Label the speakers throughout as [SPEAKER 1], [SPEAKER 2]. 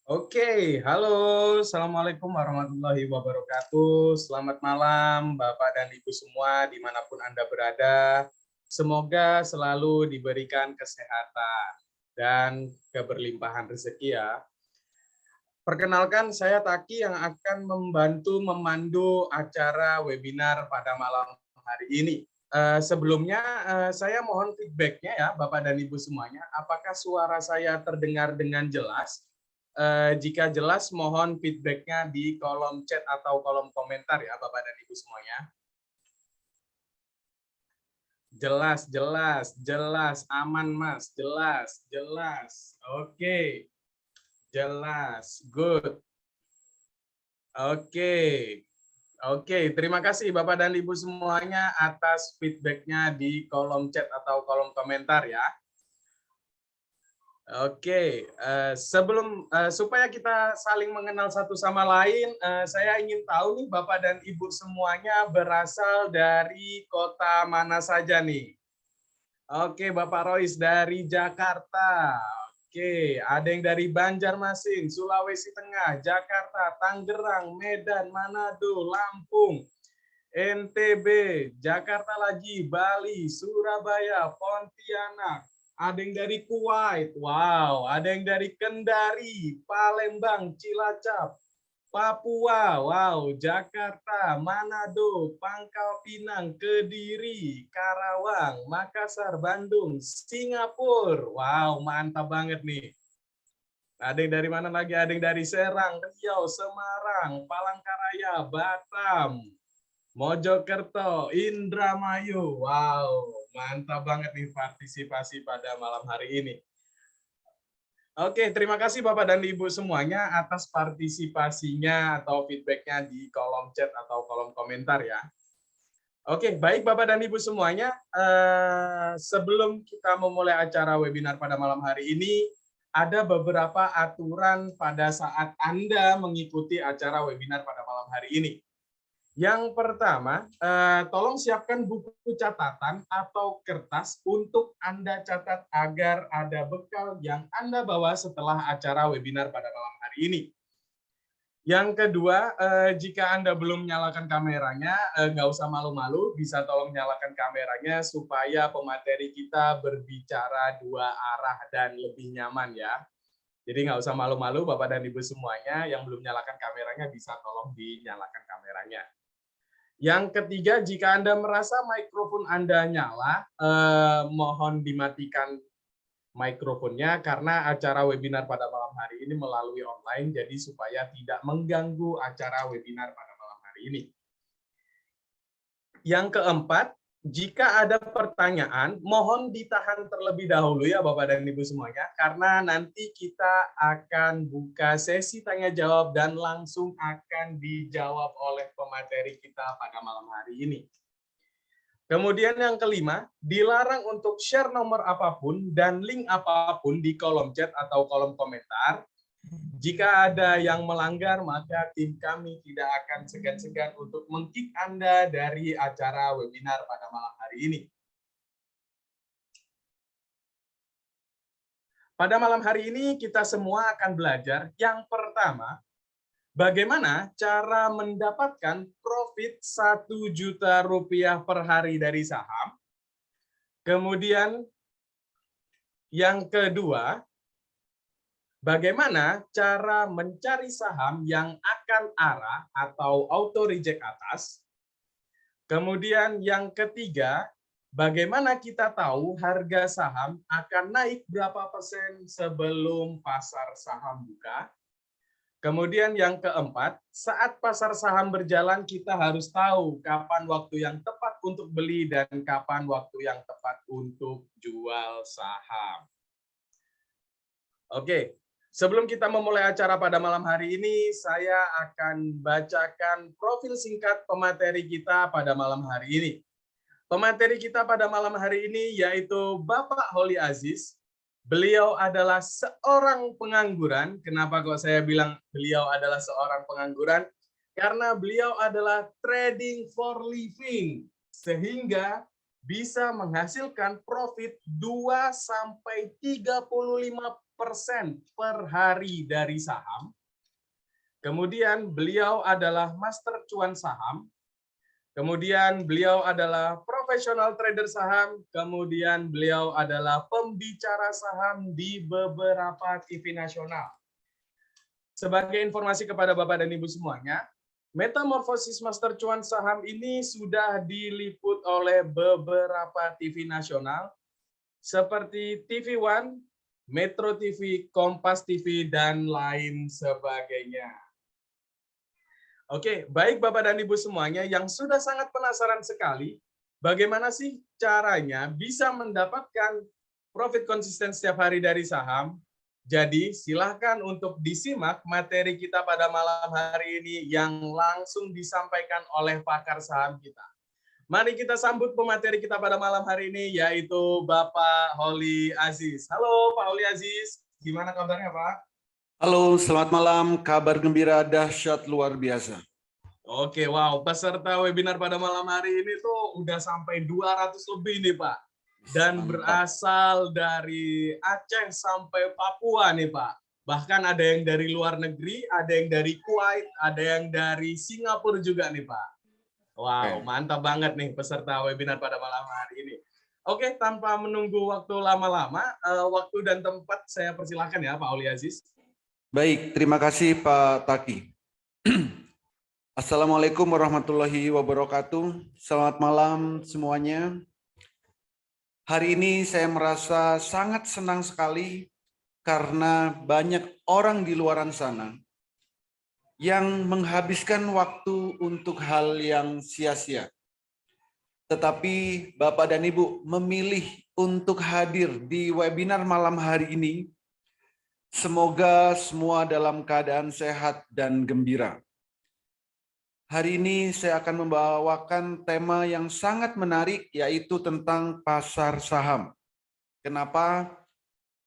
[SPEAKER 1] Oke, halo, Assalamualaikum warahmatullahi wabarakatuh. Selamat malam, Bapak dan Ibu semua, dimanapun Anda berada. Semoga selalu diberikan kesehatan dan keberlimpahan rezeki ya. Perkenalkan, saya Taki yang akan membantu memandu acara webinar pada malam hari ini. Sebelumnya, saya mohon feedback-nya ya, Bapak dan Ibu semuanya. Apakah suara saya terdengar dengan jelas? Jika jelas, mohon feedback-nya di kolom chat atau kolom komentar ya, Bapak dan Ibu semuanya. Jelas, jelas, jelas, aman Mas, jelas, jelas. Oke, jelas, good. Oke, oke. Terima kasih Bapak dan Ibu semuanya atas feedback-nya di kolom chat atau kolom komentar ya. Oke, supaya kita saling mengenal satu sama lain, saya ingin tahu nih Bapak dan Ibu semuanya berasal dari kota mana saja nih? Oke, Bapak Rois dari Jakarta. Oke, ada yang dari Banjarmasin, Sulawesi Tengah, Jakarta, Tangerang, Medan, Manado, Lampung, NTB, Jakarta lagi, Bali, Surabaya, Pontianak, ada yang dari Kuwait, wow, ada yang dari Kendari, Palembang, Cilacap, Papua, wow, Jakarta, Manado, Pangkal Pinang, Kediri, Karawang, Makassar, Bandung, Singapura, wow, mantap banget nih. Ada yang dari mana lagi? Ada yang dari Serang, Riau, Semarang, Palangkaraya, Batam, Mojokerto, Indramayu. Wow, mantap banget nih partisipasi pada malam hari ini. Oke, terima kasih Bapak dan Ibu semuanya atas partisipasinya atau feedback-nya di kolom chat atau kolom komentar ya. Oke, baik Bapak dan Ibu semuanya, sebelum kita memulai acara webinar pada malam hari ini, ada beberapa aturan pada saat Anda mengikuti acara webinar pada malam hari ini. Yang pertama, tolong siapkan buku catatan atau kertas untuk Anda catat agar ada bekal yang Anda bawa setelah acara webinar pada malam hari ini. Yang kedua, jika Anda belum menyalakan kameranya, nggak usah malu-malu, bisa tolong nyalakan kameranya supaya pemateri kita berbicara dua arah dan lebih nyaman ya. Jadi nggak usah malu-malu, Bapak dan Ibu semuanya yang belum nyalakan kameranya bisa tolong dinyalakan kameranya. Yang ketiga, jika Anda merasa mikrofon Anda nyala, mohon dimatikan mikrofonnya karena acara webinar pada malam hari ini melalui online, jadi supaya tidak mengganggu acara webinar pada malam hari ini. Yang keempat, jika ada pertanyaan, mohon ditahan terlebih dahulu ya Bapak dan Ibu semuanya, karena nanti kita akan buka sesi tanya jawab dan langsung akan dijawab oleh pemateri kita pada malam hari ini. Kemudian yang kelima, dilarang untuk share nomor apapun dan link apapun di kolom chat atau kolom komentar. Jika ada yang melanggar, maka tim kami tidak akan segan-segan untuk meng-kick Anda dari acara webinar pada malam hari ini. Pada malam hari ini kita semua akan belajar yang pertama, bagaimana cara mendapatkan profit 1 juta rupiah per hari dari saham. Kemudian yang kedua, bagaimana cara mencari saham yang akan arah atau auto reject atas. Kemudian yang ketiga, bagaimana kita tahu harga saham akan naik berapa persen sebelum pasar saham buka. Kemudian yang keempat, saat pasar saham berjalan kita harus tahu kapan waktu yang tepat untuk beli dan kapan waktu yang tepat untuk jual saham. Oke, sebelum kita memulai acara pada malam hari ini, saya akan bacakan profil singkat pemateri kita pada malam hari ini. Pemateri kita pada malam hari ini yaitu Bapak Holi Aziz. Beliau adalah seorang pengangguran. Kenapa kok saya bilang beliau adalah seorang pengangguran? Karena beliau adalah trading for living. Sehingga bisa menghasilkan profit 2-35% per hari dari saham. Kemudian beliau adalah master cuan saham. Kemudian beliau adalah profesional trader saham, kemudian beliau adalah pembicara saham di beberapa TV nasional. Sebagai informasi kepada Bapak dan Ibu semuanya, Metamorfosis Master Cuan Saham ini sudah diliput oleh beberapa TV nasional seperti TV One, Metro TV, Kompas TV, dan lain sebagainya. Oke, baik Bapak dan Ibu semuanya yang sudah sangat penasaran sekali, bagaimana sih caranya bisa mendapatkan profit konsisten setiap hari dari saham? Jadi silahkan untuk disimak materi kita pada malam hari ini yang langsung disampaikan oleh pakar saham kita. Mari kita sambut pemateri kita pada malam hari ini, yaitu Bapak Holly Aziz. Halo Pak Holly Aziz, gimana kabarnya Pak?
[SPEAKER 2] Halo, selamat malam. Kabar gembira dahsyat luar biasa.
[SPEAKER 1] Oke, wow. Peserta webinar pada malam hari ini tuh udah sampai 200 lebih nih, Pak. Dan berasal dari Aceh sampai Papua nih, Pak. Bahkan ada yang dari luar negeri, ada yang dari Kuwait, ada yang dari Singapura juga nih, Pak. Wow, mantap banget nih peserta webinar pada malam hari ini. Oke, tanpa menunggu waktu lama-lama, waktu dan tempat saya persilahkan ya, Pak Holly Aziz.
[SPEAKER 2] Baik, terima kasih Pak Taki. Assalamualaikum warahmatullahi wabarakatuh. Selamat malam semuanya. Hari ini saya merasa sangat senang sekali karena banyak orang di luar sana yang menghabiskan waktu untuk hal yang sia-sia. Tetapi Bapak dan Ibu memilih untuk hadir di webinar malam hari ini. Semoga semua dalam keadaan sehat dan gembira. Hari ini saya akan membawakan tema yang sangat menarik, yaitu tentang pasar saham. Kenapa?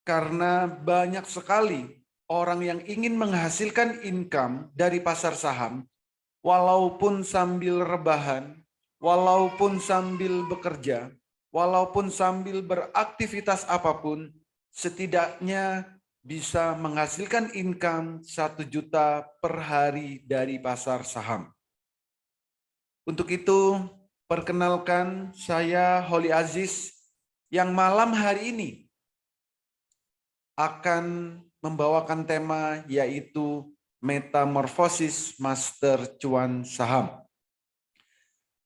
[SPEAKER 2] Karena banyak sekali orang yang ingin menghasilkan income dari pasar saham, walaupun sambil rebahan, walaupun sambil bekerja, walaupun sambil beraktivitas apapun, setidaknya bisa menghasilkan income 1 juta per hari dari pasar saham. Untuk itu, perkenalkan saya Holly Aziz yang malam hari ini akan membawakan tema yaitu Metamorfosis Master Cuan Saham.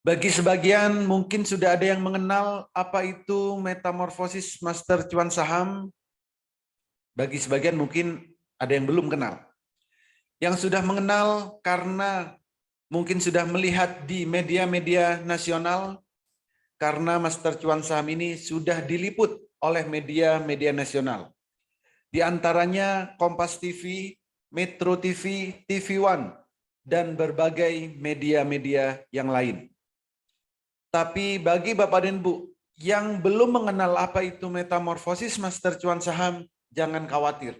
[SPEAKER 2] Bagi sebagian mungkin sudah ada yang mengenal apa itu Metamorfosis Master Cuan Saham. Bagi sebagian mungkin ada yang belum kenal. Yang sudah mengenal karena mungkin sudah melihat di media-media nasional, karena Master Cuan Saham ini sudah diliput oleh media-media nasional. Di antaranya Kompas TV, Metro TV, TV One, dan berbagai media-media yang lain. Tapi bagi Bapak dan Ibu yang belum mengenal apa itu Metamorfosis Master Cuan Saham, jangan khawatir.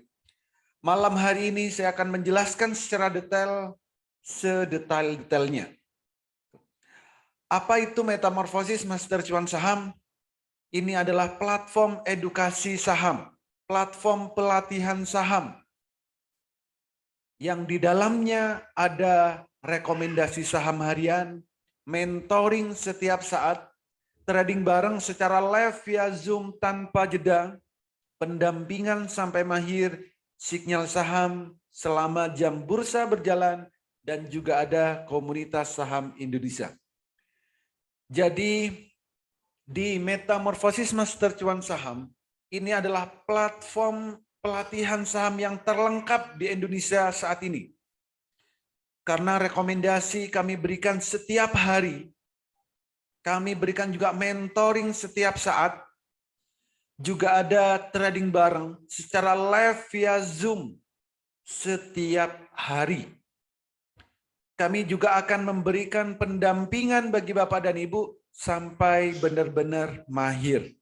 [SPEAKER 2] Malam hari ini saya akan menjelaskan secara detail, sedetail-detailnya. Apa itu Metamorfosis Master Cuan Saham? Ini adalah platform edukasi saham, platform pelatihan saham, yang di dalamnya ada rekomendasi saham harian, mentoring setiap saat, trading bareng secara live via Zoom tanpa jeda, pendampingan sampai mahir, sinyal saham selama jam bursa berjalan, dan juga ada komunitas saham Indonesia. Jadi di Metamorfosis Master Cuan Saham, ini adalah platform pelatihan saham yang terlengkap di Indonesia saat ini. Karena rekomendasi kami berikan setiap hari, kami berikan juga mentoring setiap saat, juga ada trading bareng secara live via Zoom setiap hari. Kami juga akan memberikan pendampingan bagi Bapak dan Ibu sampai benar-benar mahir.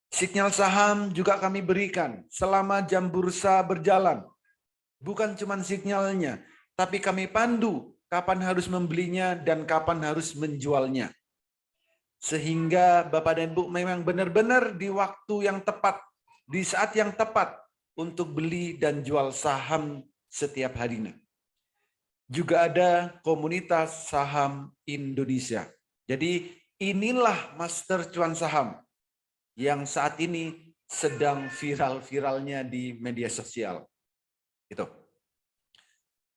[SPEAKER 2] Sinyal saham juga kami berikan selama jam bursa berjalan. Bukan cuma sinyalnya, tapi kami pandu kapan harus membelinya dan kapan harus menjualnya. Sehingga Bapak dan Ibu memang benar-benar di waktu yang tepat, di saat yang tepat untuk beli dan jual saham setiap harinya. Juga ada komunitas saham Indonesia. Jadi inilah master cuan saham yang saat ini sedang viral-viralnya di media sosial. Gitu.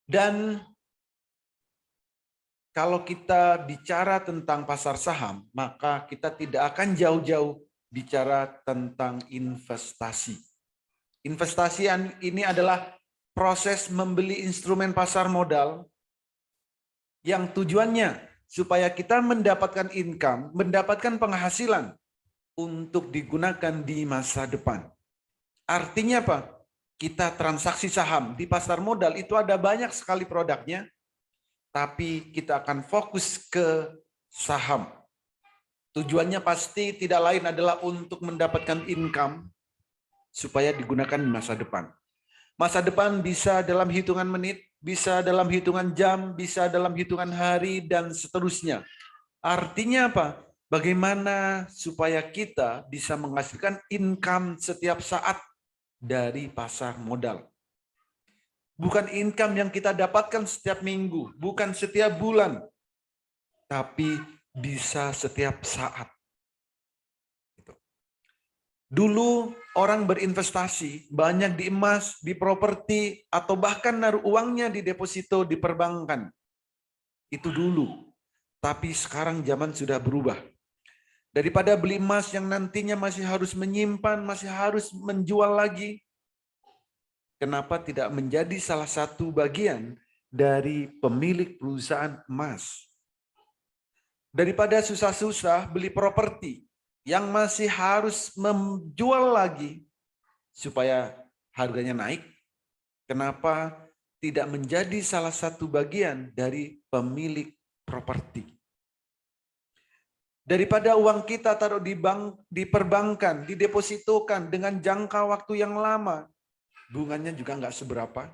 [SPEAKER 2] Dan kalau kita bicara tentang pasar saham, maka kita tidak akan jauh-jauh bicara tentang investasi. Investasi ini adalah proses membeli instrumen pasar modal yang tujuannya supaya kita mendapatkan income, mendapatkan penghasilan untuk digunakan di masa depan. Artinya apa? Kita transaksi saham di pasar modal itu ada banyak sekali produknya, tapi kita akan fokus ke saham. Tujuannya pasti tidak lain adalah untuk mendapatkan income supaya digunakan di masa depan. Masa depan bisa dalam hitungan menit, bisa dalam hitungan jam, bisa dalam hitungan hari, dan seterusnya. Artinya apa? Bagaimana supaya kita bisa menghasilkan income setiap saat dari pasar modal. Bukan income yang kita dapatkan setiap minggu, bukan setiap bulan, tapi bisa setiap saat. Dulu orang berinvestasi banyak di emas, di properti, atau bahkan naruh uangnya di deposito di perbankan. Itu dulu. Tapi sekarang zaman sudah berubah. Daripada beli emas yang nantinya masih harus menyimpan, masih harus menjual lagi, kenapa tidak menjadi salah satu bagian dari pemilik perusahaan emas? Daripada susah-susah beli properti yang masih harus menjual lagi supaya harganya naik, kenapa tidak menjadi salah satu bagian dari pemilik properti? Daripada uang kita taruh di bank, di perbankan, didepositokan dengan jangka waktu yang lama, bunganya juga nggak seberapa.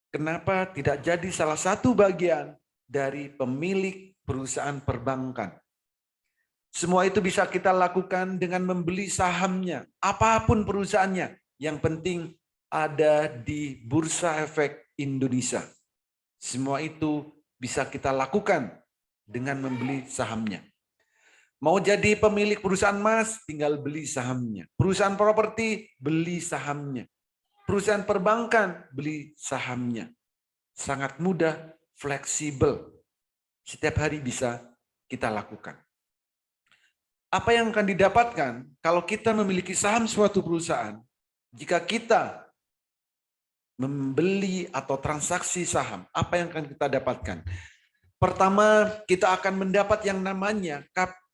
[SPEAKER 2] Kenapa tidak jadi salah satu bagian dari pemilik perusahaan perbankan? Semua itu bisa kita lakukan dengan membeli sahamnya, apapun perusahaannya. Yang penting ada di Bursa Efek Indonesia. Semua itu bisa kita lakukan dengan membeli sahamnya. Mau jadi pemilik perusahaan emas, tinggal beli sahamnya. Perusahaan properti, beli sahamnya. Perusahaan perbankan, beli sahamnya. Sangat mudah, fleksibel. Setiap hari bisa kita lakukan. Apa yang akan didapatkan kalau kita memiliki saham suatu perusahaan? Jika kita membeli atau transaksi saham, apa yang akan kita dapatkan? Pertama, kita akan mendapat yang namanya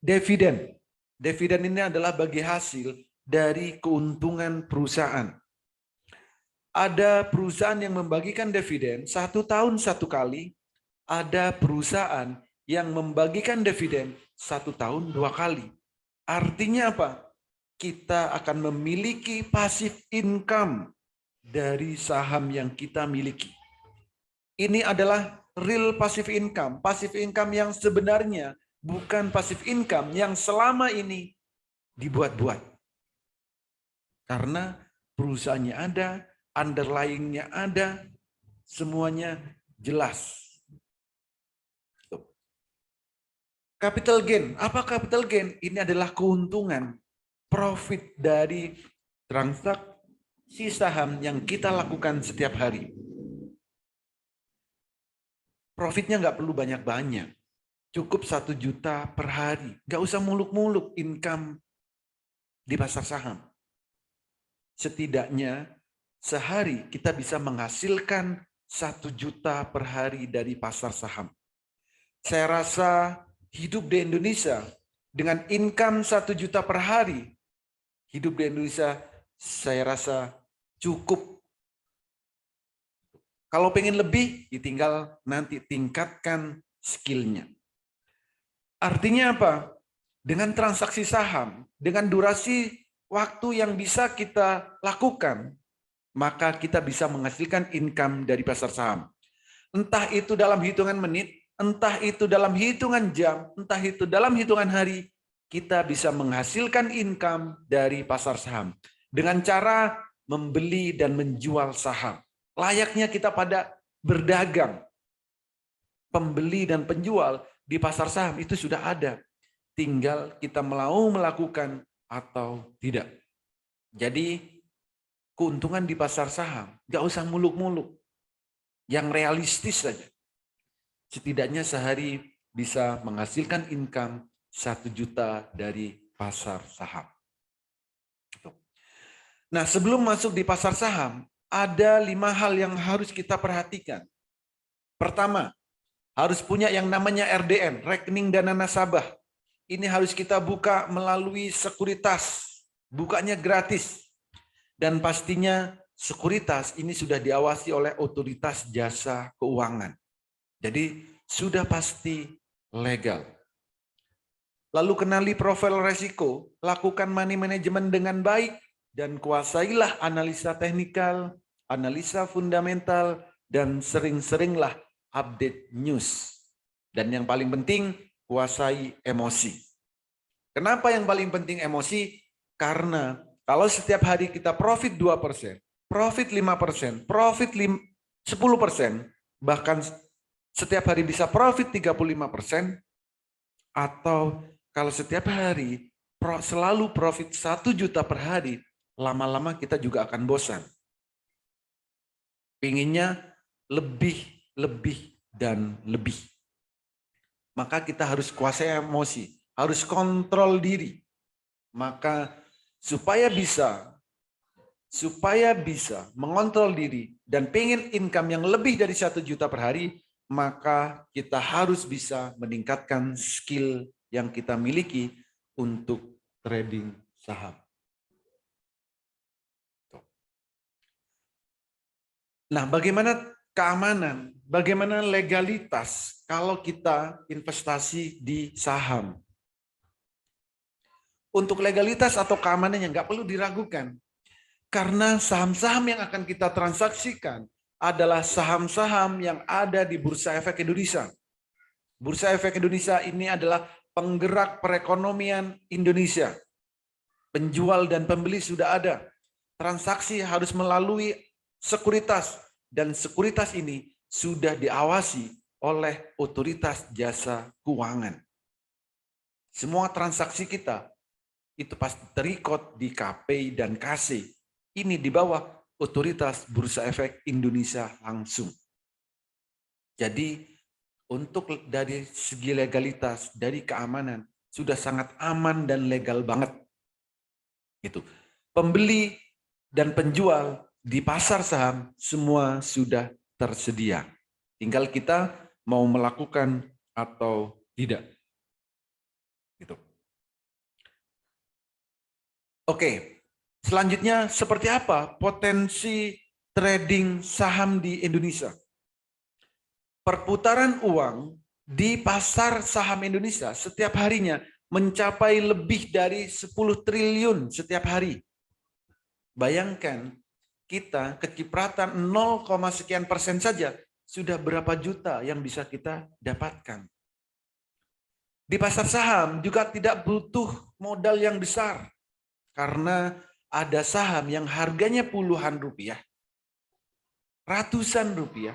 [SPEAKER 2] dividen. Dividen ini adalah bagi hasil dari keuntungan perusahaan. Ada perusahaan yang membagikan dividen 1 tahun 1 kali, ada perusahaan yang membagikan dividen 1 tahun 2 kali. Artinya apa? Kita akan memiliki passive income dari saham yang kita miliki. Ini adalah real passive income. Passive income yang sebenarnya bukan passive income yang selama ini dibuat-buat. Karena perusahaannya ada, underlying-nya ada, semuanya jelas. Capital gain, apa capital gain? Ini adalah keuntungan, profit dari transaksi saham yang kita lakukan setiap hari. Profitnya nggak perlu banyak-banyak, cukup 1 juta per hari. Nggak usah muluk-muluk income di pasar saham. Setidaknya sehari kita bisa menghasilkan 1 juta per hari dari pasar saham. Saya rasa hidup di Indonesia dengan income 1 juta per hari, hidup di Indonesia saya rasa cukup. Kalau pengen lebih, tinggal nanti tingkatkan skillnya. Artinya apa? Dengan transaksi saham, dengan durasi waktu yang bisa kita lakukan, maka kita bisa menghasilkan income dari pasar saham. Entah itu dalam hitungan menit, entah itu dalam hitungan jam, entah itu dalam hitungan hari, kita bisa menghasilkan income dari pasar saham dengan cara membeli dan menjual saham. Layaknya kita pada berdagang. Pembeli dan penjual di pasar saham itu sudah ada. Tinggal kita mau melakukan atau tidak. Jadi keuntungan di pasar saham nggak usah muluk-muluk. Yang realistis saja. Setidaknya sehari bisa menghasilkan income 1 juta dari pasar saham. Nah, sebelum masuk di pasar saham, ada 5 hal yang harus kita perhatikan. Pertama, harus punya yang namanya RDN, rekening dana nasabah. Ini harus kita buka melalui sekuritas. Bukanya gratis. Dan pastinya sekuritas ini sudah diawasi oleh otoritas jasa keuangan. Jadi sudah pasti legal. Lalu kenali profil resiko, lakukan money management dengan baik, dan kuasailah analisa teknikal, analisa fundamental, dan sering-seringlah update news. Dan yang paling penting, kuasai emosi. Kenapa yang paling penting emosi? Karena kalau setiap hari kita profit 2%, profit 5%, profit 10%, bahkan setiap hari bisa profit 35%, atau kalau setiap hari selalu profit 1 juta per hari, lama-lama kita juga akan bosan. Pinginnya lebih, dan lebih. Maka kita harus kuasai emosi, harus kontrol diri. Maka supaya bisa mengontrol diri dan pengen income yang lebih dari 1 juta per hari, maka kita harus bisa meningkatkan skill yang kita miliki untuk trading saham. Nah, bagaimana keamanan, bagaimana legalitas kalau kita investasi di saham? Untuk legalitas atau keamanannya nggak perlu diragukan. Karena saham-saham yang akan kita transaksikan adalah saham-saham yang ada di Bursa Efek Indonesia. Bursa Efek Indonesia ini adalah penggerak perekonomian Indonesia. Penjual dan pembeli sudah ada. Transaksi harus melalui sekuritas, dan sekuritas ini sudah diawasi oleh otoritas jasa keuangan. Semua transaksi kita itu pasti terikot di KPI dan KC. Ini di bawah otoritas Bursa Efek Indonesia langsung. Jadi untuk dari segi legalitas, dari keamanan, sudah sangat aman dan legal banget. Gitu. Pembeli dan penjual di pasar saham semua sudah tersedia. Tinggal kita mau melakukan atau tidak. Gitu. Oke, selanjutnya seperti apa potensi trading saham di Indonesia? Perputaran uang di pasar saham Indonesia setiap harinya mencapai lebih dari 10 triliun setiap hari. Bayangkan, kita kecipratan 0, sekian persen saja sudah berapa juta yang bisa kita dapatkan. Di pasar saham juga tidak butuh modal yang besar karena ada saham yang harganya puluhan rupiah, ratusan rupiah,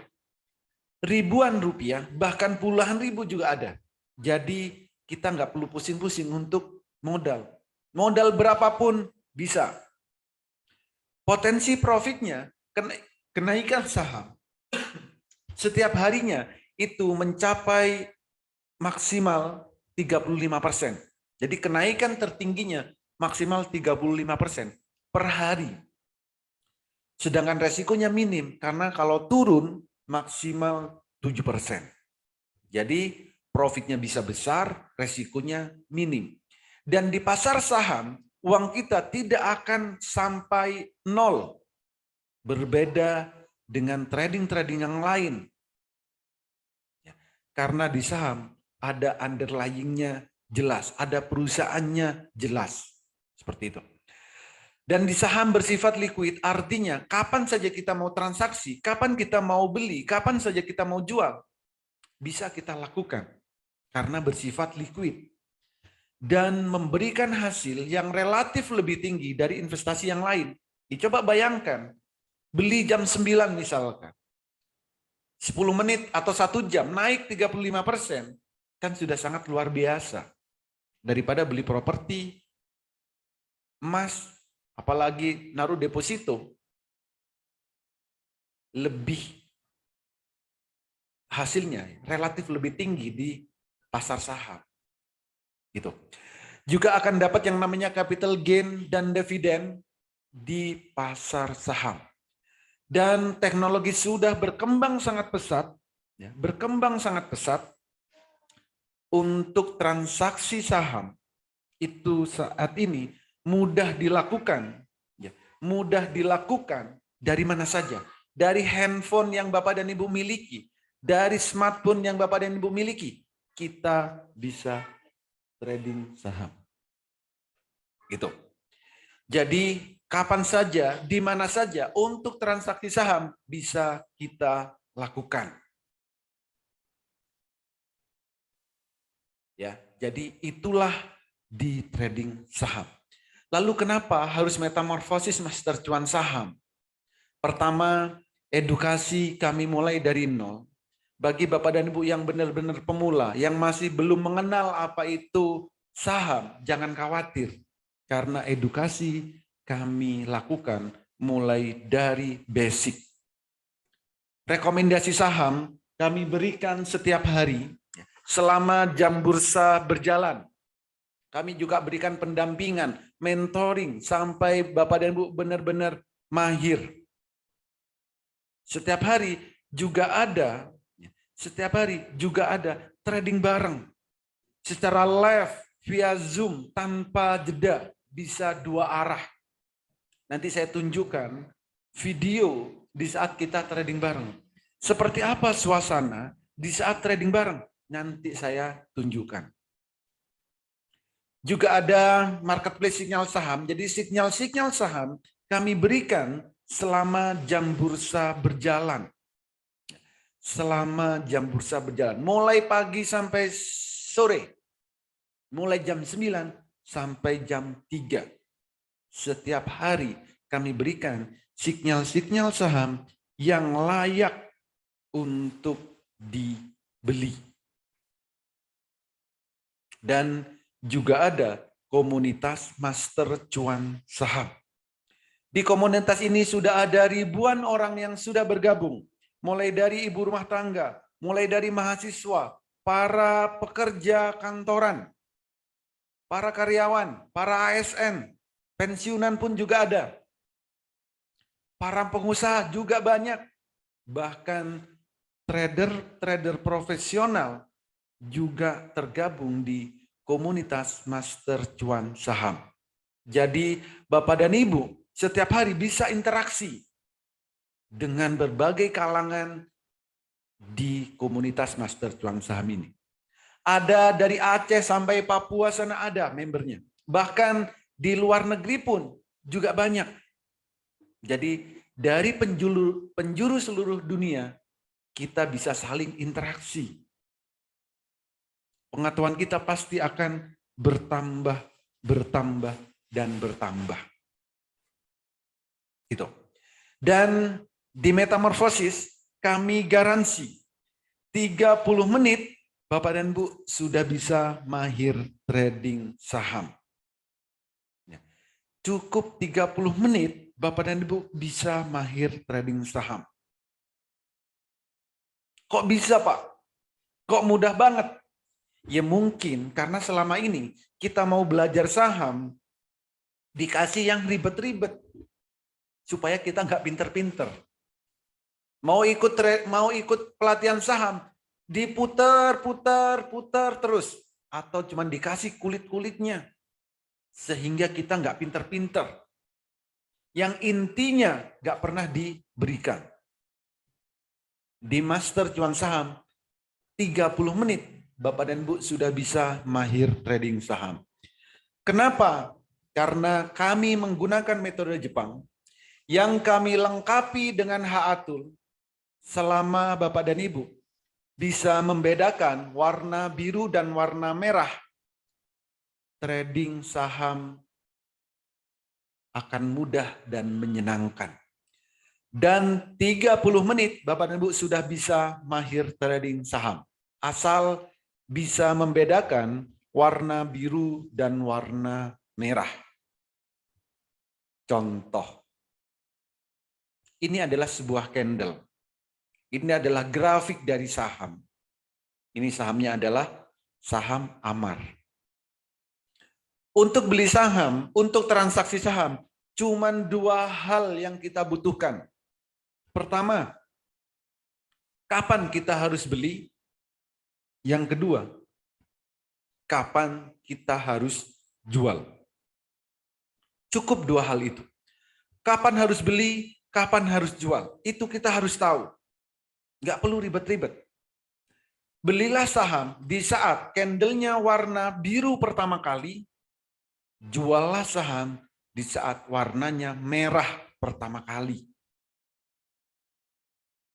[SPEAKER 2] ribuan rupiah, bahkan puluhan ribu juga ada. Jadi kita nggak perlu pusing-pusing untuk modal. Modal berapapun bisa. Potensi profitnya, kenaikan saham setiap harinya itu mencapai maksimal 35%. Jadi kenaikan tertingginya maksimal 35% per hari. Sedangkan resikonya minim karena kalau turun maksimal 7%. Jadi profitnya bisa besar, resikonya minim. Dan di pasar saham uang kita tidak akan sampai 0. Berbeda dengan trading-trading yang lain. Karena di saham ada underlying-nya jelas, ada perusahaannya jelas. Seperti itu. Dan di saham bersifat liquid, artinya kapan saja kita mau transaksi, kapan kita mau beli, kapan saja kita mau jual. bisa kita lakukan karena bersifat liquid dan memberikan hasil yang relatif lebih tinggi dari investasi yang lain. Coba bayangkan, beli jam 9 misalkan, 10 menit atau 1 jam naik 35%, kan sudah sangat luar biasa. Daripada beli properti, emas, apalagi naruh deposito, lebih hasilnya relatif lebih tinggi di pasar saham. Gitu. Juga akan dapat yang namanya capital gain dan dividen di pasar saham. Dan teknologi sudah berkembang sangat pesat, ya, berkembang sangat pesat untuk transaksi saham itu saat ini mudah dilakukan, ya, mudah dilakukan dari mana saja, dari handphone yang Bapak dan Ibu miliki, dari smartphone yang Bapak dan Ibu miliki, kita bisa trading saham. Gitu. Jadi kapan saja, di mana saja untuk transaksi saham bisa kita lakukan. Ya, jadi itulah di trading saham. Lalu kenapa harus metamorfosis master cuan saham? Pertama, edukasi kami mulai dari nol. Bagi Bapak dan Ibu yang benar-benar pemula, yang masih belum mengenal apa itu saham, jangan khawatir. Karena edukasi kami lakukan mulai dari basic. Rekomendasi saham kami berikan setiap hari selama jam bursa berjalan. Kami juga berikan pendampingan, mentoring sampai Bapak dan Ibu benar-benar mahir. Setiap hari juga ada trading bareng secara live via Zoom tanpa jeda, bisa 2 arah. Nanti saya tunjukkan video di saat kita trading bareng. Seperti apa suasana di saat trading bareng? Nanti saya tunjukkan. Juga ada marketplace sinyal saham. Jadi sinyal-sinyal saham kami berikan selama jam bursa berjalan. Selama jam bursa berjalan. Mulai pagi sampai sore. Mulai jam 9 sampai jam 3. Setiap hari kami berikan sinyal-sinyal saham yang layak untuk dibeli. Dan juga ada komunitas master cuan saham. Di komunitas ini sudah ada ribuan orang yang sudah bergabung. Mulai dari ibu rumah tangga, mulai dari mahasiswa, para pekerja kantoran, para karyawan, para ASN, pensiunan pun juga ada. Para pengusaha juga banyak. Bahkan trader-trader profesional juga tergabung di komunitas master cuan saham. Jadi Bapak dan Ibu setiap hari bisa interaksi dengan berbagai kalangan di komunitas master cuan saham ini. Ada dari Aceh sampai Papua sana ada membernya. Bahkan di luar negeri pun juga banyak. Jadi dari penjuru seluruh dunia kita bisa saling interaksi. Pengetahuan kita pasti akan bertambah, dan bertambah. Gitu. Dan di metamorfosis kami garansi 30 menit Bapak dan Bu sudah bisa mahir trading saham. Cukup 30 menit Bapak dan Ibu bisa mahir trading saham. Kok bisa Pak? Kok mudah banget? Ya mungkin karena selama ini kita mau belajar saham dikasih yang ribet-ribet supaya kita nggak pinter-pinter. Mau ikut pelatihan saham diputer terus atau cuma dikasih kulit-kulitnya sehingga kita nggak pinter-pinter. Yang intinya nggak pernah diberikan. Di Master Cuan Saham 30 menit Bapak dan Bu sudah bisa mahir trading saham. Kenapa? Karena kami menggunakan metode Jepang yang kami lengkapi dengan Haatul selama Bapak dan Ibu bisa membedakan warna biru dan warna merah, trading saham akan mudah dan menyenangkan. Dan 30 menit Bapak dan Ibu sudah bisa mahir trading saham. Asal bisa membedakan warna biru dan warna merah. Contoh. Ini adalah sebuah candle. Ini adalah grafik dari saham. Ini sahamnya adalah saham Amar. Untuk beli saham, untuk transaksi saham, cuman 2 hal yang kita butuhkan. Pertama, kapan kita harus beli? Yang kedua, kapan kita harus jual? Cukup 2 hal itu. Kapan harus beli, kapan harus jual. Itu kita harus tahu. Nggak perlu ribet-ribet. Belilah saham di saat candlenya warna biru pertama kali, juallah saham di saat warnanya merah pertama kali.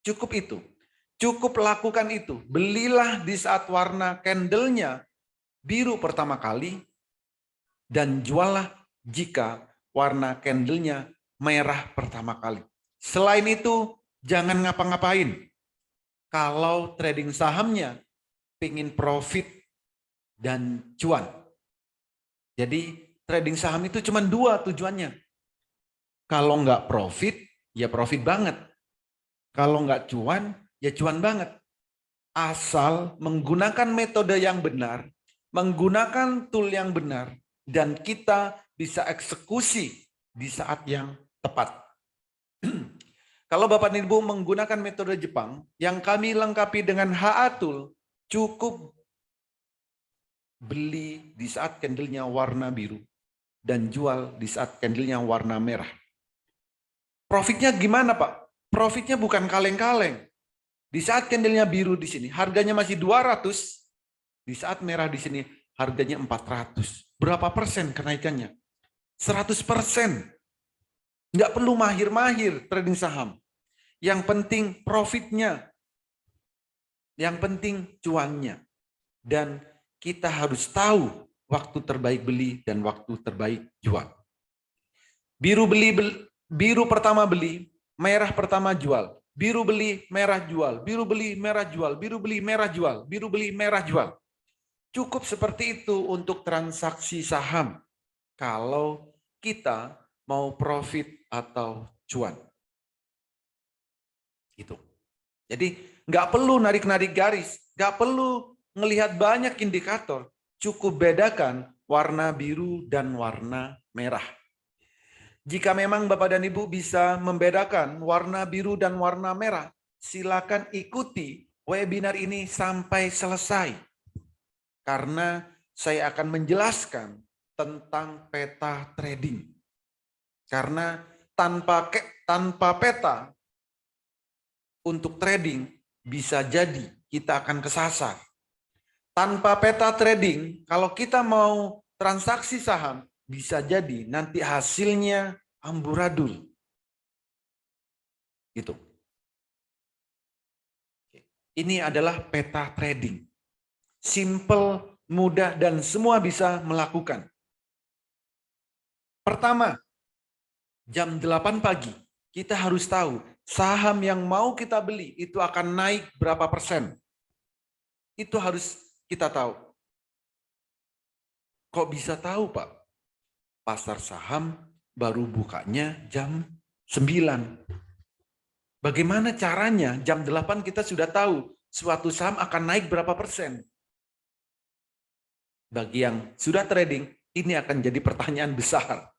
[SPEAKER 2] Cukup itu. Cukup lakukan itu. Belilah di saat warna candlenya biru pertama kali dan juallah jika warna candlenya merah pertama kali. Selain itu, jangan ngapa-ngapain. Kalau trading sahamnya pengen profit dan cuan. Jadi trading saham itu cuma 2 tujuannya. Kalau nggak profit, ya profit banget. Kalau nggak cuan, ya cuan banget. Asal menggunakan metode yang benar, menggunakan tool yang benar, dan kita bisa eksekusi di saat yang tepat. Kalau Bapak dan Ibu menggunakan metode Jepang, yang kami lengkapi dengan HA Tool, cukup beli di saat candlenya warna biru, dan jual di saat candlenya warna merah. Profitnya gimana Pak? Profitnya bukan kaleng-kaleng. Di saat candlenya biru di sini, harganya masih 200, di saat merah di sini, harganya 400. Berapa persen kenaikannya? 100%. Nggak perlu mahir-mahir trading saham. Yang penting profitnya. Yang penting cuannya. Dan kita harus tahu waktu terbaik beli dan waktu terbaik jual. Biru pertama beli, merah pertama jual. Biru beli, merah jual. Biru beli, merah jual. Biru beli, merah jual. Biru beli, merah jual. Cukup seperti itu untuk transaksi saham. Kalau kita mau profit atau cuan. Gitu. Jadi nggak perlu narik-narik garis, nggak perlu ngelihat banyak indikator. Cukup bedakan warna biru dan warna merah. Jika memang Bapak dan Ibu bisa membedakan warna biru dan warna merah, silakan ikuti webinar ini sampai selesai. Karena saya akan menjelaskan tentang peta trading. Karena tanpa peta untuk trading bisa jadi kita akan kesasar. Tanpa peta trading, kalau kita mau transaksi saham, bisa jadi nanti hasilnya amburadul. Gitu. Ini adalah peta trading. Simple, mudah, dan semua bisa melakukan. Pertama, jam 8 pagi, kita harus tahu saham yang mau kita beli itu akan naik berapa persen. Itu harus kita tahu. Kok bisa tahu, Pak? Pasar saham baru bukanya jam 9. Bagaimana caranya jam 8 kita sudah tahu suatu saham akan naik berapa persen? Bagi yang sudah trading, ini akan jadi pertanyaan besar.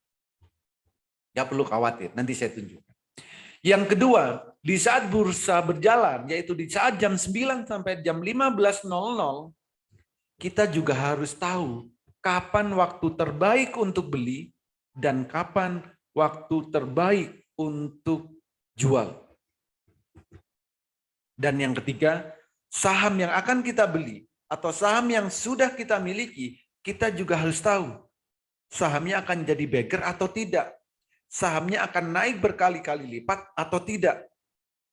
[SPEAKER 2] Nggak perlu khawatir, nanti saya tunjukkan. Yang kedua, di saat bursa berjalan, yaitu di saat jam 9 sampai jam 15.00, kita juga harus tahu kapan waktu terbaik untuk beli dan kapan waktu terbaik untuk jual. Dan yang ketiga, saham yang akan kita beli atau saham yang sudah kita miliki, kita juga harus tahu sahamnya akan jadi bagger atau tidak. Sahamnya akan naik berkali-kali lipat atau tidak.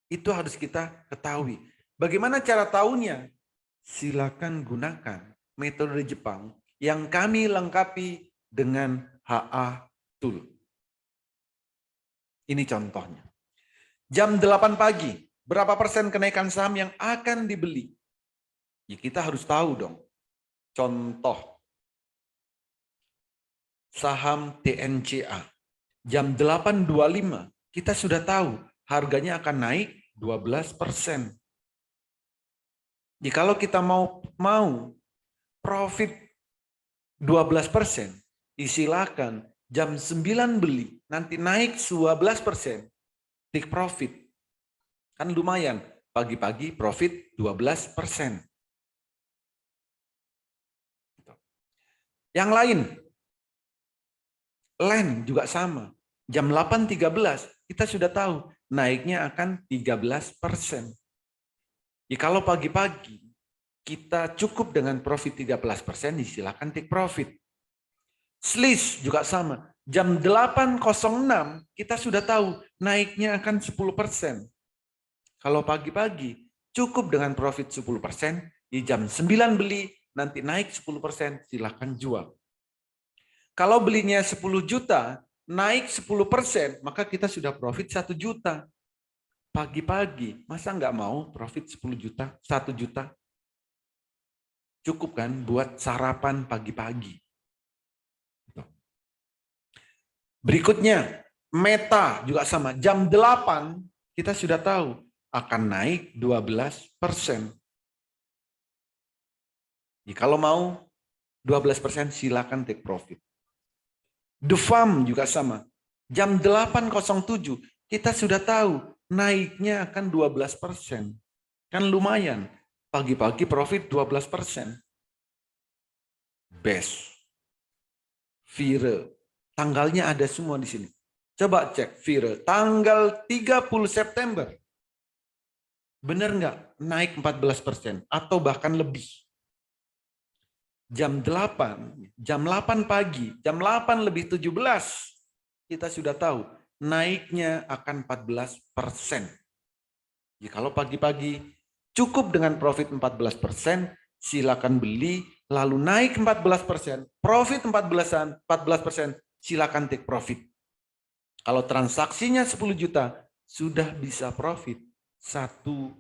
[SPEAKER 2] Itu harus kita ketahui. Bagaimana cara tahunya? Silakan gunakan metode Jepang yang kami lengkapi dengan HA Tool. Ini contohnya. Jam 8 pagi, berapa persen kenaikan saham yang akan dibeli? Ya, kita harus tahu dong. Contoh, saham TNCA. Jam 8.25, kita sudah tahu harganya akan naik 12%. Jadi kalau kita mau profit 12%, silakan jam 9 beli, nanti naik 12%, take profit. Kan lumayan, pagi-pagi profit 12%. Yang lain, LEN juga sama. Jam 8.13 kita sudah tahu naiknya akan 13%. Ya, kalau pagi-pagi kita cukup dengan profit 13%, silakan take profit. Slice juga sama. Jam 8.06 kita sudah tahu naiknya akan 10%. Kalau pagi-pagi cukup dengan profit 10%, di jam 9 beli, nanti naik 10%, silakan jual. Kalau belinya 10 juta, naik 10%, maka kita sudah profit 1 juta. Pagi-pagi, masa nggak mau profit 10 juta, 1 juta? Cukup kan buat sarapan pagi-pagi. Berikutnya, Meta juga sama. Jam 8, kita sudah tahu akan naik 12%. Jadi kalau mau 12%, silakan take profit. The Farm juga sama. Jam 8.07 kita sudah tahu naiknya akan 12%. Kan lumayan. Pagi-pagi profit 12%. Best. Vira. Tanggalnya ada semua di sini. Coba cek Vira. Tanggal 30 September. Benar nggak? Naik 14%. Atau bahkan lebih. Jam 8 pagi, jam 8 lebih 17, kita sudah tahu naiknya akan 14%. Jadi kalau pagi-pagi cukup dengan profit 14%, silakan beli, lalu naik 14%, profit 14%, silakan take profit. Kalau transaksinya 10 juta, sudah bisa profit 1,4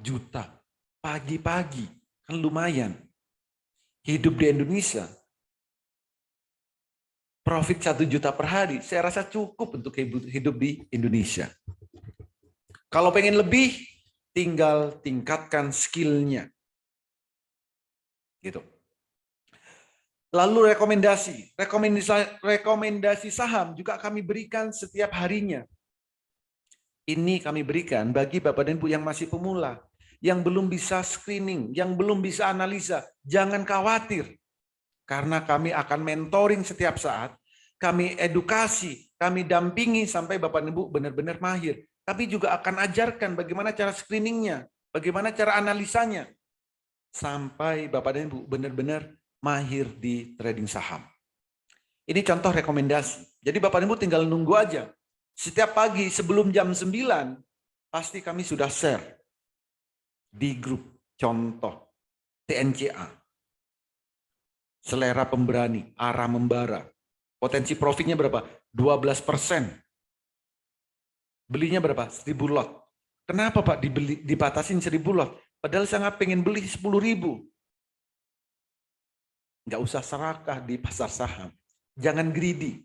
[SPEAKER 2] juta. Pagi-pagi, kan lumayan. Hidup di Indonesia, profit 1 juta per hari, saya rasa cukup untuk hidup di Indonesia. Kalau pengen lebih, tinggal tingkatkan skillnya. Gitu. Lalu rekomendasi saham juga kami berikan setiap harinya. Ini kami berikan bagi Bapak dan Ibu yang masih pemula, yang belum bisa screening, yang belum bisa analisa, jangan khawatir. Karena kami akan mentoring setiap saat, kami edukasi, kami dampingi sampai Bapak dan Ibu benar-benar mahir. Tapi juga akan ajarkan bagaimana cara screeningnya, bagaimana cara analisanya, sampai Bapak dan Ibu benar-benar mahir di trading saham. Ini contoh rekomendasi. Jadi Bapak dan Ibu tinggal nunggu aja. Setiap pagi sebelum jam 9, pasti kami sudah share di grup contoh TNCA. Selera pemberani, arah membara. Potensi profitnya berapa? 12%. Belinya berapa? 1.000 lot. Kenapa Pak dibatasin 1.000 lot? Padahal saya pengen beli 10.000. Nggak usah serakah di pasar saham. Jangan greedy.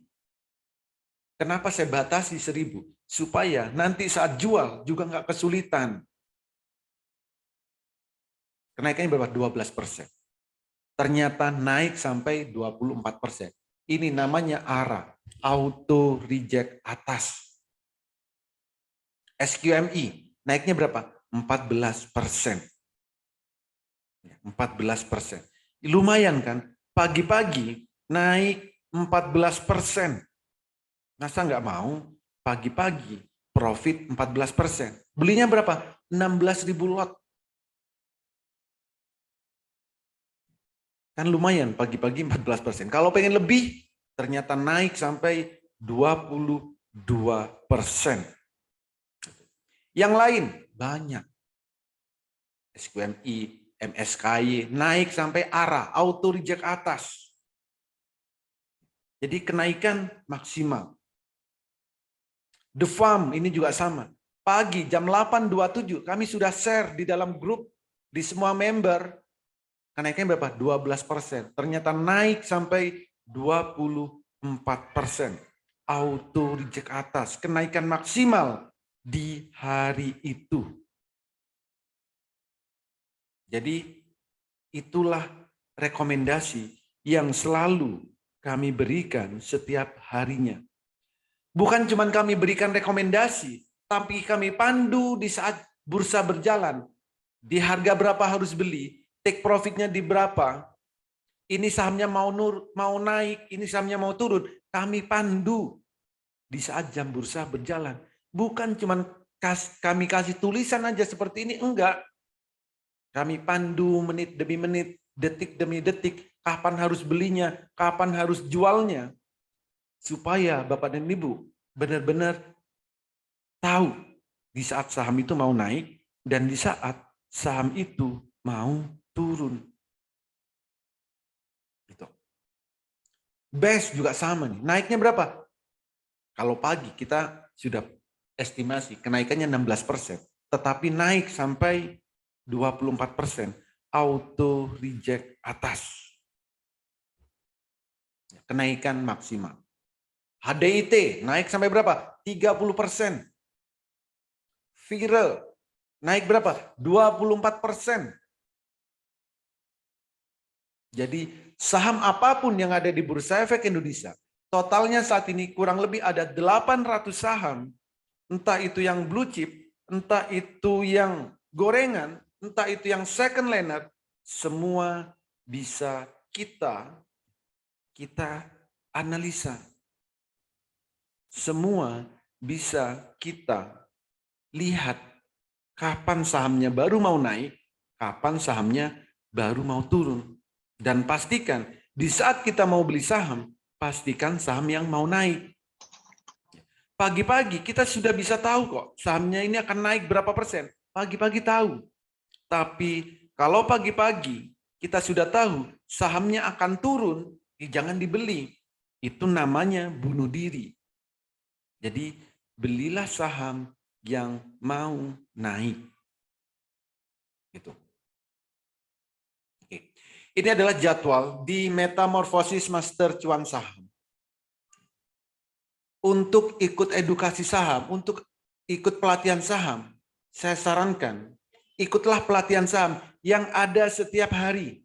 [SPEAKER 2] Kenapa saya batasi 1.000? Supaya nanti saat jual juga nggak kesulitan. Kenaikannya berapa? 12%. Ternyata naik sampai 24%. Ini namanya ARA, auto reject atas. SQMI naiknya berapa? 14%. 14%. Lumayan kan? Pagi-pagi naik 14%. Masa nggak mau pagi-pagi profit 14%. Belinya berapa? 16.000 lot. Kan lumayan pagi-pagi 14%. Kalau pengen lebih, ternyata naik sampai 22%. Yang lain banyak. SQMI, MSKY, naik sampai arah, auto reject atas. Jadi kenaikan maksimal. The Farm ini juga sama. Pagi jam 8.27 kami sudah share di dalam grup di semua member. Kenaikannya berapa? 12%. Ternyata naik sampai 24%. Auto reject atas. Kenaikan maksimal di hari itu. Jadi itulah rekomendasi yang selalu kami berikan setiap harinya. Bukan cuma kami berikan rekomendasi, tapi kami pandu di saat bursa berjalan. Di harga berapa harus beli, take profitnya di berapa, ini sahamnya mau naik, ini sahamnya mau turun. Kami pandu di saat jam bursa berjalan. Bukan cuma kami kasih tulisan aja seperti ini, enggak. Kami pandu menit demi menit, detik demi detik, kapan harus belinya, kapan harus jualnya. Supaya Bapak dan Ibu benar-benar tahu di saat saham itu mau naik dan di saat saham itu mau turun. Gitu. BES juga sama nih, naiknya berapa? Kalau pagi kita sudah estimasi kenaikannya 16%, tetapi naik sampai 24%, auto reject atas. Kenaikan maksimal. HDIT naik sampai berapa? 30%. Viral naik berapa? 24%. Jadi saham apapun yang ada di Bursa Efek Indonesia, totalnya saat ini kurang lebih ada 800 saham, entah itu yang blue chip, entah itu yang gorengan, entah itu yang second liner, semua bisa kita analisa. Semua bisa kita lihat kapan sahamnya baru mau naik, kapan sahamnya baru mau turun. Dan pastikan di saat kita mau beli saham, pastikan saham yang mau naik. Pagi-pagi kita sudah bisa tahu kok sahamnya ini akan naik berapa persen. Pagi-pagi tahu. Tapi kalau pagi-pagi kita sudah tahu sahamnya akan turun, jangan dibeli. Itu namanya bunuh diri. Jadi belilah saham yang mau naik. Gitu. Oke. Ini adalah jadwal di Metamorfosis Master Cuan Saham. Untuk ikut edukasi saham, untuk ikut pelatihan saham, saya sarankan ikutlah pelatihan saham yang ada setiap hari.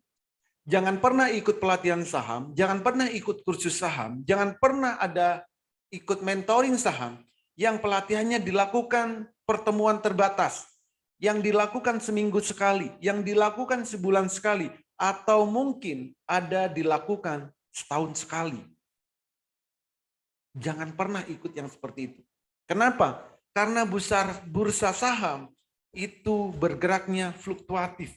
[SPEAKER 2] Jangan pernah ikut pelatihan saham, jangan pernah ikut kursus saham, jangan pernah ada ikut mentoring saham yang pelatihannya dilakukan pertemuan terbatas, yang dilakukan seminggu sekali, yang dilakukan sebulan sekali, atau mungkin ada dilakukan setahun sekali. Jangan pernah ikut yang seperti itu. Kenapa? Karena bursa saham itu bergeraknya fluktuatif.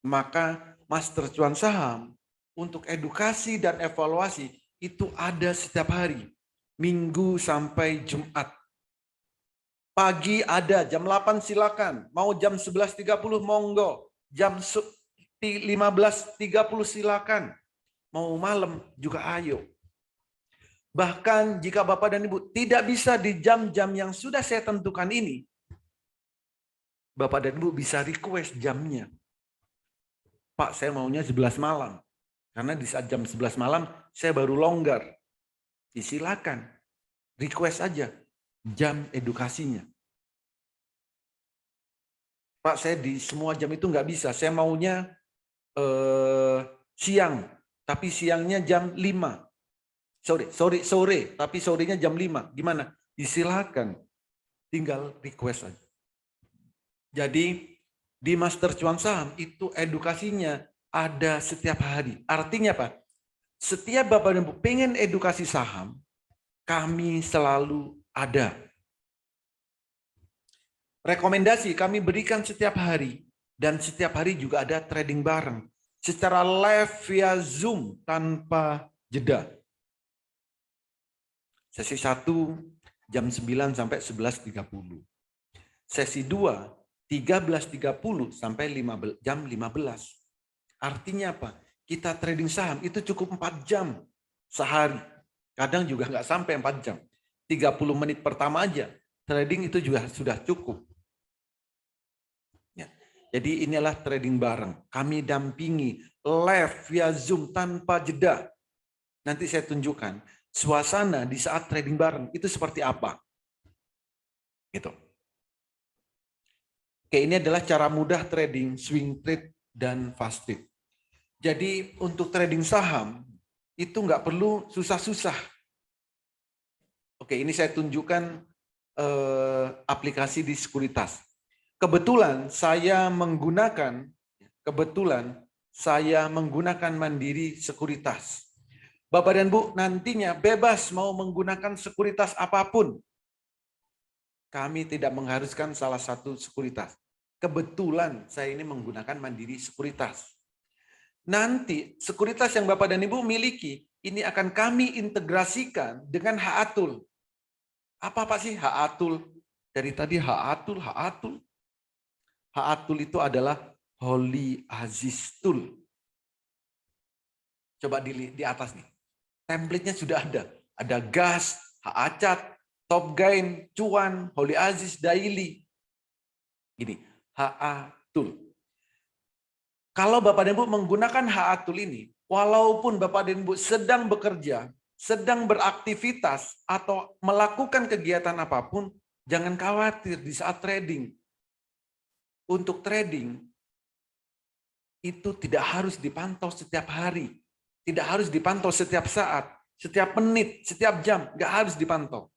[SPEAKER 2] Maka Master Cuan Saham untuk edukasi dan evaluasi itu ada setiap hari. Minggu sampai Jumat. Pagi ada jam 8 silakan. Mau jam 11.30 monggo. Jam 15.30 silakan. Mau malam juga ayo. Bahkan jika Bapak dan Ibu tidak bisa di jam-jam yang sudah saya tentukan ini, Bapak dan Ibu bisa request jamnya. Pak, saya maunya 11 malam. Karena di saat jam 11 malam, saya baru longgar. Silakan, request aja jam edukasinya. Pak, saya di semua jam itu nggak bisa. Saya maunya siang, tapi siangnya jam 5. Sore, tapi sorenya jam 5. Gimana? Disilakan. Tinggal request aja. Jadi di Master Cuan Saham itu edukasinya ada setiap hari. Artinya apa? Setiap Bapak dan Ibu pengen edukasi saham, kami selalu ada. Rekomendasi kami berikan setiap hari dan setiap hari juga ada trading bareng secara live via Zoom tanpa jeda. Sesi 1 jam 9 sampai 11.30. Sesi 2 13.30 sampai jam 15. Artinya apa? Kita trading saham itu cukup 4 jam sehari. Kadang juga nggak sampai 4 jam. 30 menit pertama aja trading itu juga sudah cukup. Ya. Jadi inilah trading bareng. Kami dampingi live via Zoom tanpa jeda. Nanti saya tunjukkan suasana di saat trading bareng itu seperti apa. Gitu. Oke, ini adalah cara mudah trading swing trade dan fast trade. Jadi untuk trading saham itu nggak perlu susah-susah. Oke, ini saya tunjukkan aplikasi di sekuritas. Kebetulan saya menggunakan Mandiri Sekuritas. Bapak dan Bu, nantinya bebas mau menggunakan sekuritas apapun. Kami tidak mengharuskan salah satu sekuritas. Kebetulan saya ini menggunakan Mandiri Sekuritas. Nanti sekuritas yang Bapak dan Ibu miliki, ini akan kami integrasikan dengan Haatul. Apa sih Haatul? Dari tadi Haatul. Haatul itu adalah Holy Aziz Tool. Coba di atas nih. Template-nya sudah ada. Ada gas, Haacat, Top Gain, Cuan, Holy Aziz, Daily. Gini, Haatul. Kalau Bapak dan Ibu menggunakan Haatul ini, walaupun Bapak dan Ibu sedang bekerja, sedang beraktivitas, atau melakukan kegiatan apapun, jangan khawatir di saat trading. Untuk trading, itu tidak harus dipantau setiap hari. Tidak harus dipantau setiap saat, setiap menit, setiap jam. Nggak harus dipantau.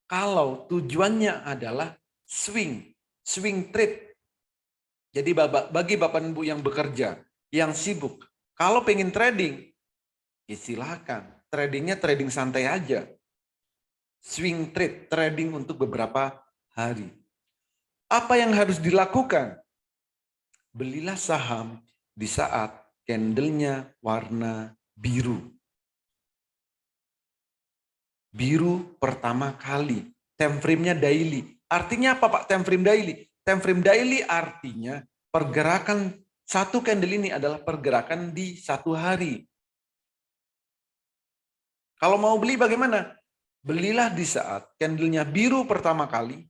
[SPEAKER 2] Kalau tujuannya adalah swing trade. Jadi bagi Bapak dan Ibu yang bekerja, yang sibuk, kalau pengen trading, ya silakan. Tradingnya trading santai aja. Swing trade, trading untuk beberapa hari. Apa yang harus dilakukan? Belilah saham di saat candlenya warna biru. Biru pertama kali. Time frame-nya daily. Artinya apa Pak time frame daily? Time frame daily artinya pergerakan satu candle ini adalah pergerakan di satu hari. Kalau mau beli bagaimana? Belilah di saat candlenya biru pertama kali.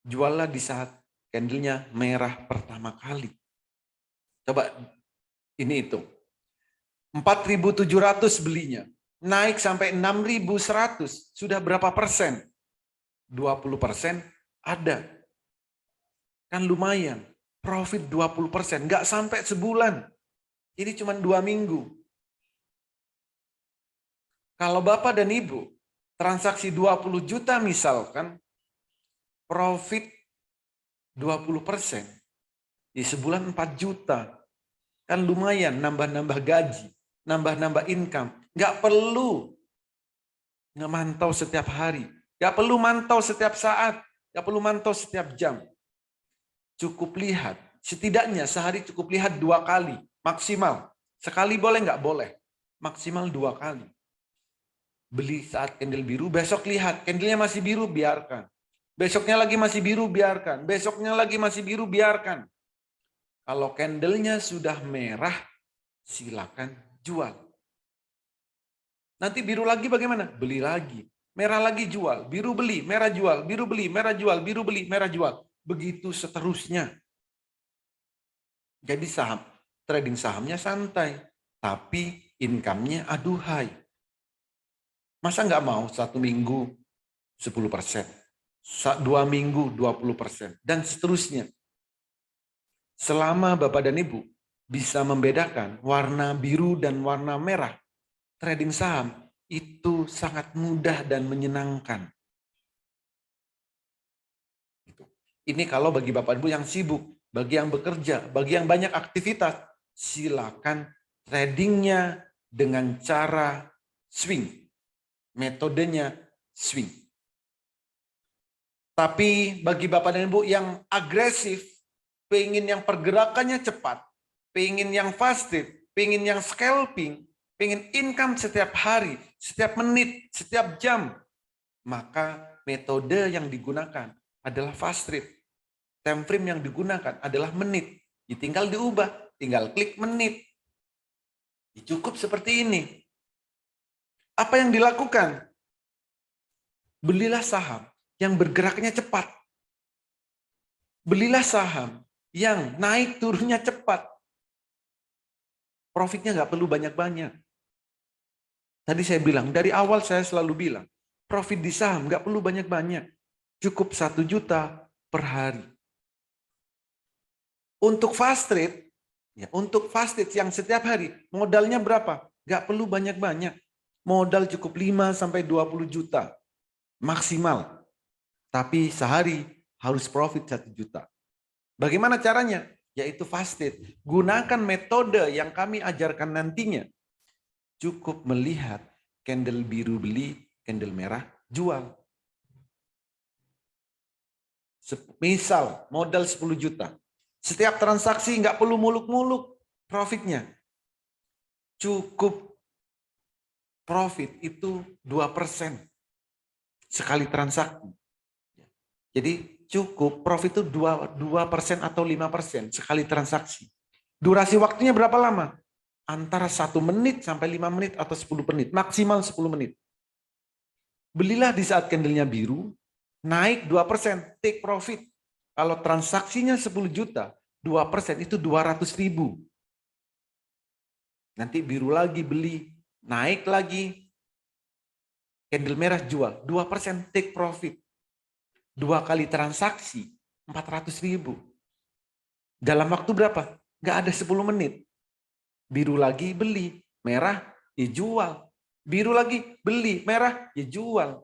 [SPEAKER 2] Juallah di saat candlenya merah pertama kali. Coba ini hitung. 4.700 belinya. Naik sampai 6.100. Sudah berapa persen? 20% ada. Kan lumayan. Profit 20%. Nggak sampai sebulan. Ini cuma 2 minggu. Kalau Bapak dan Ibu transaksi 20 juta misalkan, profit 20%. Di sebulan 4 juta. Kan lumayan nambah-nambah gaji, nambah-nambah income. Nggak perlu mantau setiap hari. Nggak perlu mantau setiap saat. Nggak perlu mantau setiap jam. Cukup lihat. Setidaknya sehari cukup lihat 2 kali. Maksimal. Sekali boleh nggak boleh. Maksimal 2 kali. Beli saat candle biru, besok lihat. Candlenya masih biru, biarkan. Besoknya lagi masih biru, biarkan. Besoknya lagi masih biru, biarkan. Kalau candlenya sudah merah, silakan jual. Nanti biru lagi bagaimana? Beli lagi. Merah lagi jual. Biru beli, merah jual. Biru beli, merah jual. Biru beli, merah jual. Begitu seterusnya. Jadi trading sahamnya santai. Tapi income-nya aduhai. Masa nggak mau 1 minggu 10%? 2 minggu 20%. Dan seterusnya. Selama Bapak dan Ibu bisa membedakan warna biru dan warna merah, trading saham itu sangat mudah dan menyenangkan. Ini kalau bagi Bapak Ibu yang sibuk, bagi yang bekerja, bagi yang banyak aktivitas, silakan tradingnya dengan cara swing. Metodenya swing. Tapi bagi Bapak dan Ibu yang agresif, pengen yang pergerakannya cepat, pengen yang fast trade, pengen yang scalping, pengen income setiap hari, setiap menit, setiap jam, maka metode yang digunakan adalah fast trade. time frame yang digunakan adalah menit. Tinggal diubah, tinggal klik menit. Cukup seperti ini. Apa yang dilakukan? Belilah saham yang bergeraknya cepat. Belilah saham yang naik turunnya cepat. Profitnya nggak perlu banyak-banyak. Tadi saya bilang, dari awal saya selalu bilang, profit di saham nggak perlu banyak-banyak. Cukup 1 juta per hari. Untuk fast trade, yang setiap hari, modalnya berapa? Nggak perlu banyak-banyak. Modal cukup 5 sampai 20 juta. Maksimal. Tapi sehari harus profit 1 juta. Bagaimana caranya? Yaitu fast trade. Gunakan metode yang kami ajarkan nantinya. Cukup melihat candle biru beli, candle merah jual. Misal modal 10 juta. Setiap transaksi nggak perlu muluk-muluk profitnya. Cukup profit itu 2% sekali transaksi. Jadi cukup profit itu 2% atau 5% sekali transaksi. Durasi waktunya berapa lama? Antara 1 menit sampai 5 menit atau 10 menit. Maksimal 10 menit. Belilah di saat candlenya biru, naik 2%, take profit. Kalau transaksinya 10 juta, 2% itu 200.000. Nanti biru lagi beli, naik lagi. Candle merah jual, 2% take profit. 2 kali transaksi, 400.000. Dalam waktu berapa? Nggak ada 10 menit. Biru lagi beli, merah ya jual. Biru lagi beli, merah ya jual.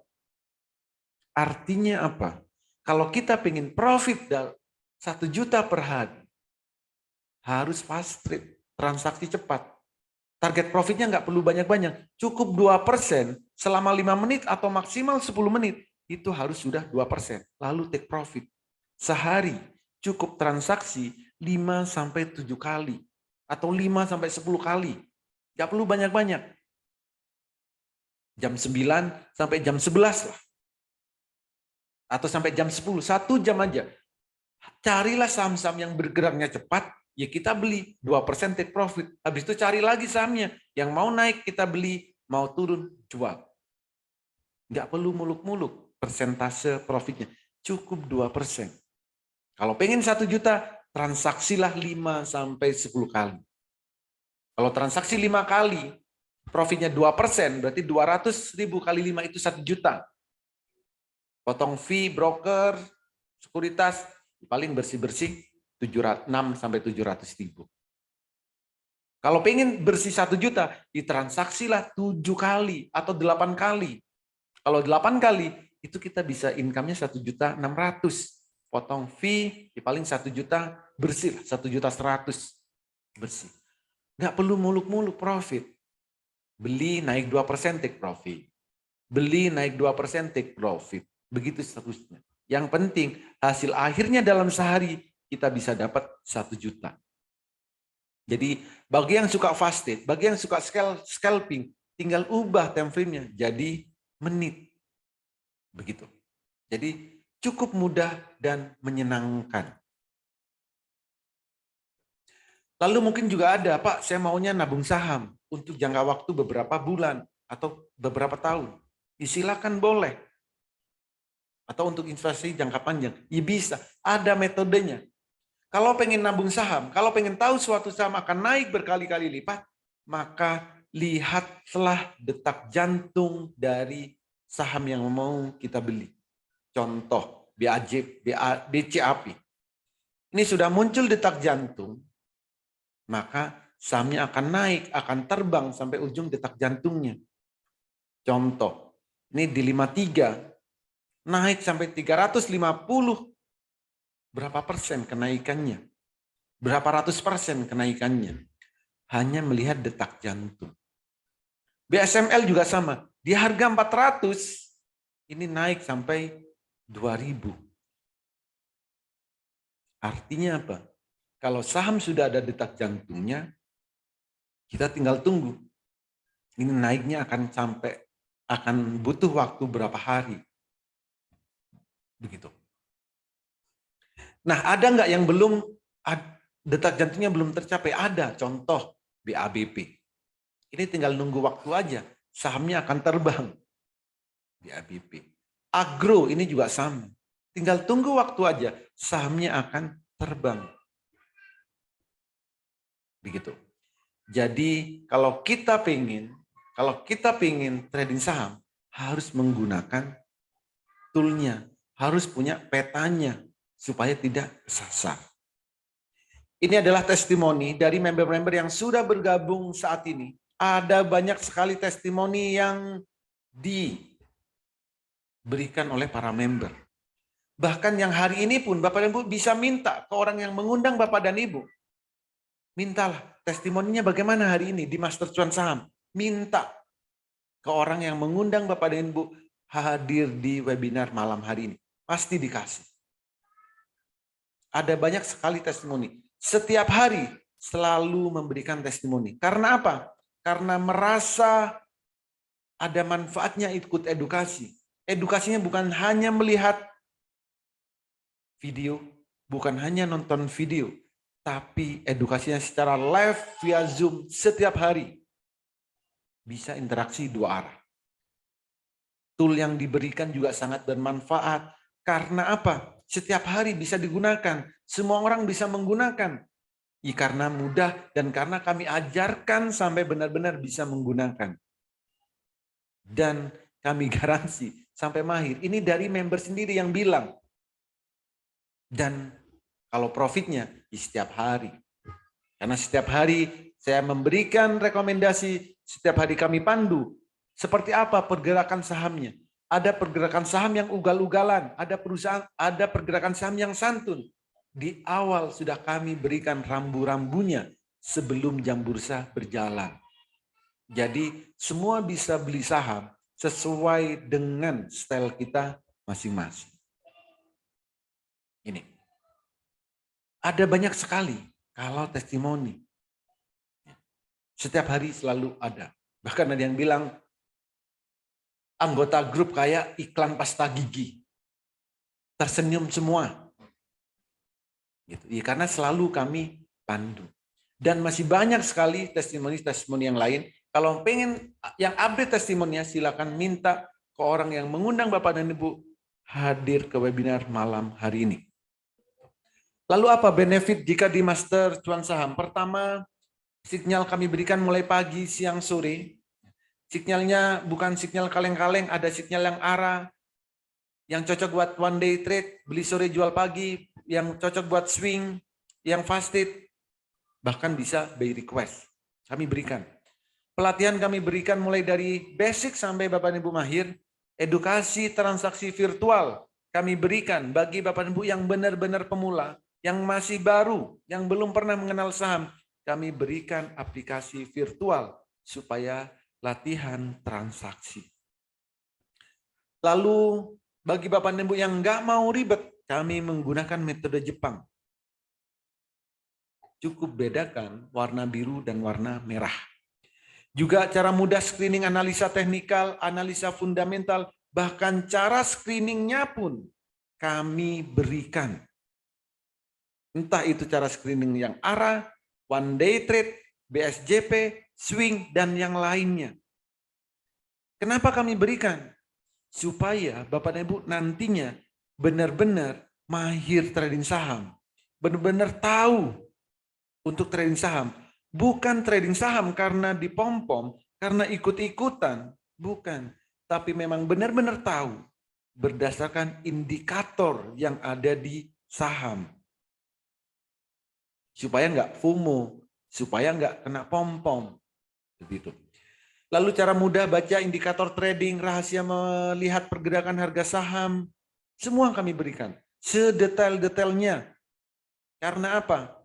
[SPEAKER 2] Artinya apa? Kalau kita pengen profit 1 juta per hari, harus fast trade, transaksi cepat. Target profitnya nggak perlu banyak-banyak, cukup 2% selama 5 menit atau maksimal 10 menit, itu harus sudah 2%, lalu take profit. Sehari cukup transaksi 5 sampai 7 kali, atau 5 sampai 10 kali, nggak perlu banyak-banyak. Jam 9 sampai jam 11 lah. Atau sampai jam 10, 1 jam aja. Carilah saham-saham yang bergeraknya cepat, ya kita beli 2% take profit. Habis itu cari lagi sahamnya. Yang mau naik kita beli, mau turun jual. Nggak perlu muluk-muluk persentase profitnya. Cukup 2%. Kalau pengen 1 juta, transaksilah 5 sampai 10 kali. Kalau transaksi 5 kali, profitnya 2%, berarti 200.000 kali 5 itu 1 juta. Potong fee, broker, sekuritas, paling bersih-bersih 6 sampai 700.000. Kalau pengen bersih 1 juta, ditransaksilah 7 kali atau 8 kali. Kalau 8 kali, itu kita bisa income-nya 1.600.000. Potong fee, paling 1 juta bersih, 1.100.000 bersih. Nggak perlu muluk-muluk profit. Beli naik 2% take profit. Beli naik 2% take profit. Begitu seterusnya. Yang penting hasil akhirnya dalam sehari kita bisa dapat 1 juta. Jadi bagi yang suka fast trade, bagi yang suka scalping, tinggal ubah time frame-nya jadi menit. Begitu. Jadi cukup mudah dan menyenangkan. Lalu mungkin juga ada, Pak, saya maunya nabung saham untuk jangka waktu beberapa bulan atau beberapa tahun. Silakan boleh. Atau untuk investasi jangka panjang, ya bisa, ada metodenya. Kalau pengen nabung saham, kalau pengen tahu suatu saham akan naik berkali-kali lipat, maka lihatlah detak jantung dari saham yang mau kita beli. Contoh, BCAP. Ini sudah muncul detak jantung, maka sahamnya akan naik, akan terbang sampai ujung detak jantungnya. Contoh, ini di 53, naik sampai 350, berapa persen kenaikannya? Berapa ratus persen kenaikannya? Hanya melihat detak jantung. BSML juga sama, di harga 400, ini naik sampai 2000. Artinya apa? Kalau saham sudah ada detak jantungnya, kita tinggal tunggu. Ini naiknya akan butuh waktu berapa hari. Begitu. Nah, ada nggak yang belum, detak jantungnya belum tercapai? Ada, contoh BABP. Ini tinggal nunggu waktu aja, sahamnya akan terbang. BABP. Agro ini juga sama. Tinggal tunggu waktu aja, sahamnya akan terbang. Begitu. Jadi kalau kita pengen trading saham, harus menggunakan toolnya, harus punya petanya supaya tidak kesasar. Ini adalah testimoni dari member-member yang sudah bergabung saat ini. Ada banyak sekali testimoni yang diberikan oleh para member. Bahkan yang hari ini pun Bapak dan Ibu bisa minta ke orang yang mengundang Bapak dan Ibu. Mintalah testimoninya bagaimana hari ini di Master Cuan Saham. Minta ke orang yang mengundang Bapak dan Ibu hadir di webinar malam hari ini. Pasti dikasih. Ada banyak sekali testimoni. Setiap hari selalu memberikan testimoni. Karena apa? Karena merasa ada manfaatnya ikut edukasi. Edukasinya bukan hanya melihat video, bukan hanya nonton video, tapi edukasinya secara live via Zoom setiap hari. Bisa interaksi dua arah. Tool yang diberikan juga sangat bermanfaat. Karena apa? Setiap hari bisa digunakan. Semua orang bisa menggunakan. Ya, karena mudah dan karena kami ajarkan sampai benar-benar bisa menggunakan. Dan kami garansi sampai mahir. Ini dari member sendiri yang bilang. Dan kalau profitnya di setiap hari. Karena setiap hari saya memberikan rekomendasi, setiap hari kami pandu. Seperti apa pergerakan sahamnya. Ada pergerakan saham yang ugal-ugalan, ada pergerakan saham yang santun. Di awal sudah kami berikan rambu-rambunya sebelum jam bursa berjalan. Jadi semua bisa beli saham sesuai dengan style kita masing-masing. Ini. Ada banyak sekali kalau testimoni. Setiap hari selalu ada. Bahkan ada yang bilang, anggota grup kayak iklan pasta gigi. Tersenyum semua. Gitu. Ya, karena selalu kami pandu. Dan masih banyak sekali testimoni-testimoni yang lain. Kalau pengen yang update testimoninya, silakan minta ke orang yang mengundang Bapak dan Ibu hadir ke webinar malam hari ini. Lalu apa benefit jika di Master Cuan Saham? Pertama, sinyal kami berikan mulai pagi, siang, sore. Sinyalnya bukan sinyal kaleng-kaleng, ada sinyal yang arah, yang cocok buat one day trade, beli sore jual pagi, yang cocok buat swing, yang fasted, bahkan bisa by request. Kami berikan. Pelatihan kami berikan mulai dari basic sampai Bapak Ibu mahir, edukasi transaksi virtual kami berikan bagi Bapak Ibu yang benar-benar pemula, yang masih baru, yang belum pernah mengenal saham, kami berikan aplikasi virtual supaya latihan transaksi. Lalu bagi Bapak dan Ibu yang nggak mau ribet, kami menggunakan metode Jepang. Cukup bedakan warna biru dan warna merah. Juga cara mudah screening analisa teknikal, analisa fundamental, bahkan cara screeningnya pun kami berikan. Entah itu cara screening yang arah, one day trade, BSJP, swing, dan yang lainnya. Kenapa kami berikan? Supaya Bapak dan Ibu nantinya benar-benar mahir trading saham. Benar-benar tahu untuk trading saham. Bukan trading saham karena dipom-pom, karena ikut-ikutan. Bukan. Tapi memang benar-benar tahu berdasarkan indikator yang ada di saham. Supaya nggak FOMO, supaya nggak kena pom-pom. Begitu. Lalu cara mudah baca indikator trading, rahasia melihat pergerakan harga saham, semua kami berikan. Sedetail-detailnya. Karena apa?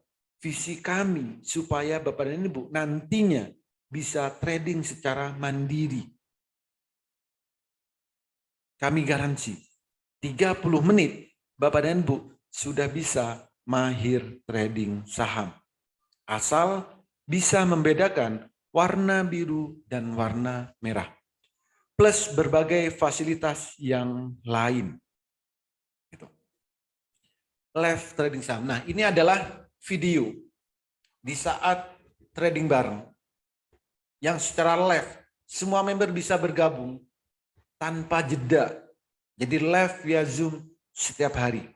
[SPEAKER 2] Visi kami supaya Bapak dan Ibu nantinya bisa trading secara mandiri. Kami garansi 30 menit Bapak dan Ibu sudah bisa mahir trading saham. Asal bisa membedakan warna biru dan warna merah. Plus berbagai fasilitas yang lain. live trading saham. Nah, ini adalah video di saat trading bareng yang secara live semua member bisa bergabung tanpa jeda. Jadi live via Zoom setiap hari.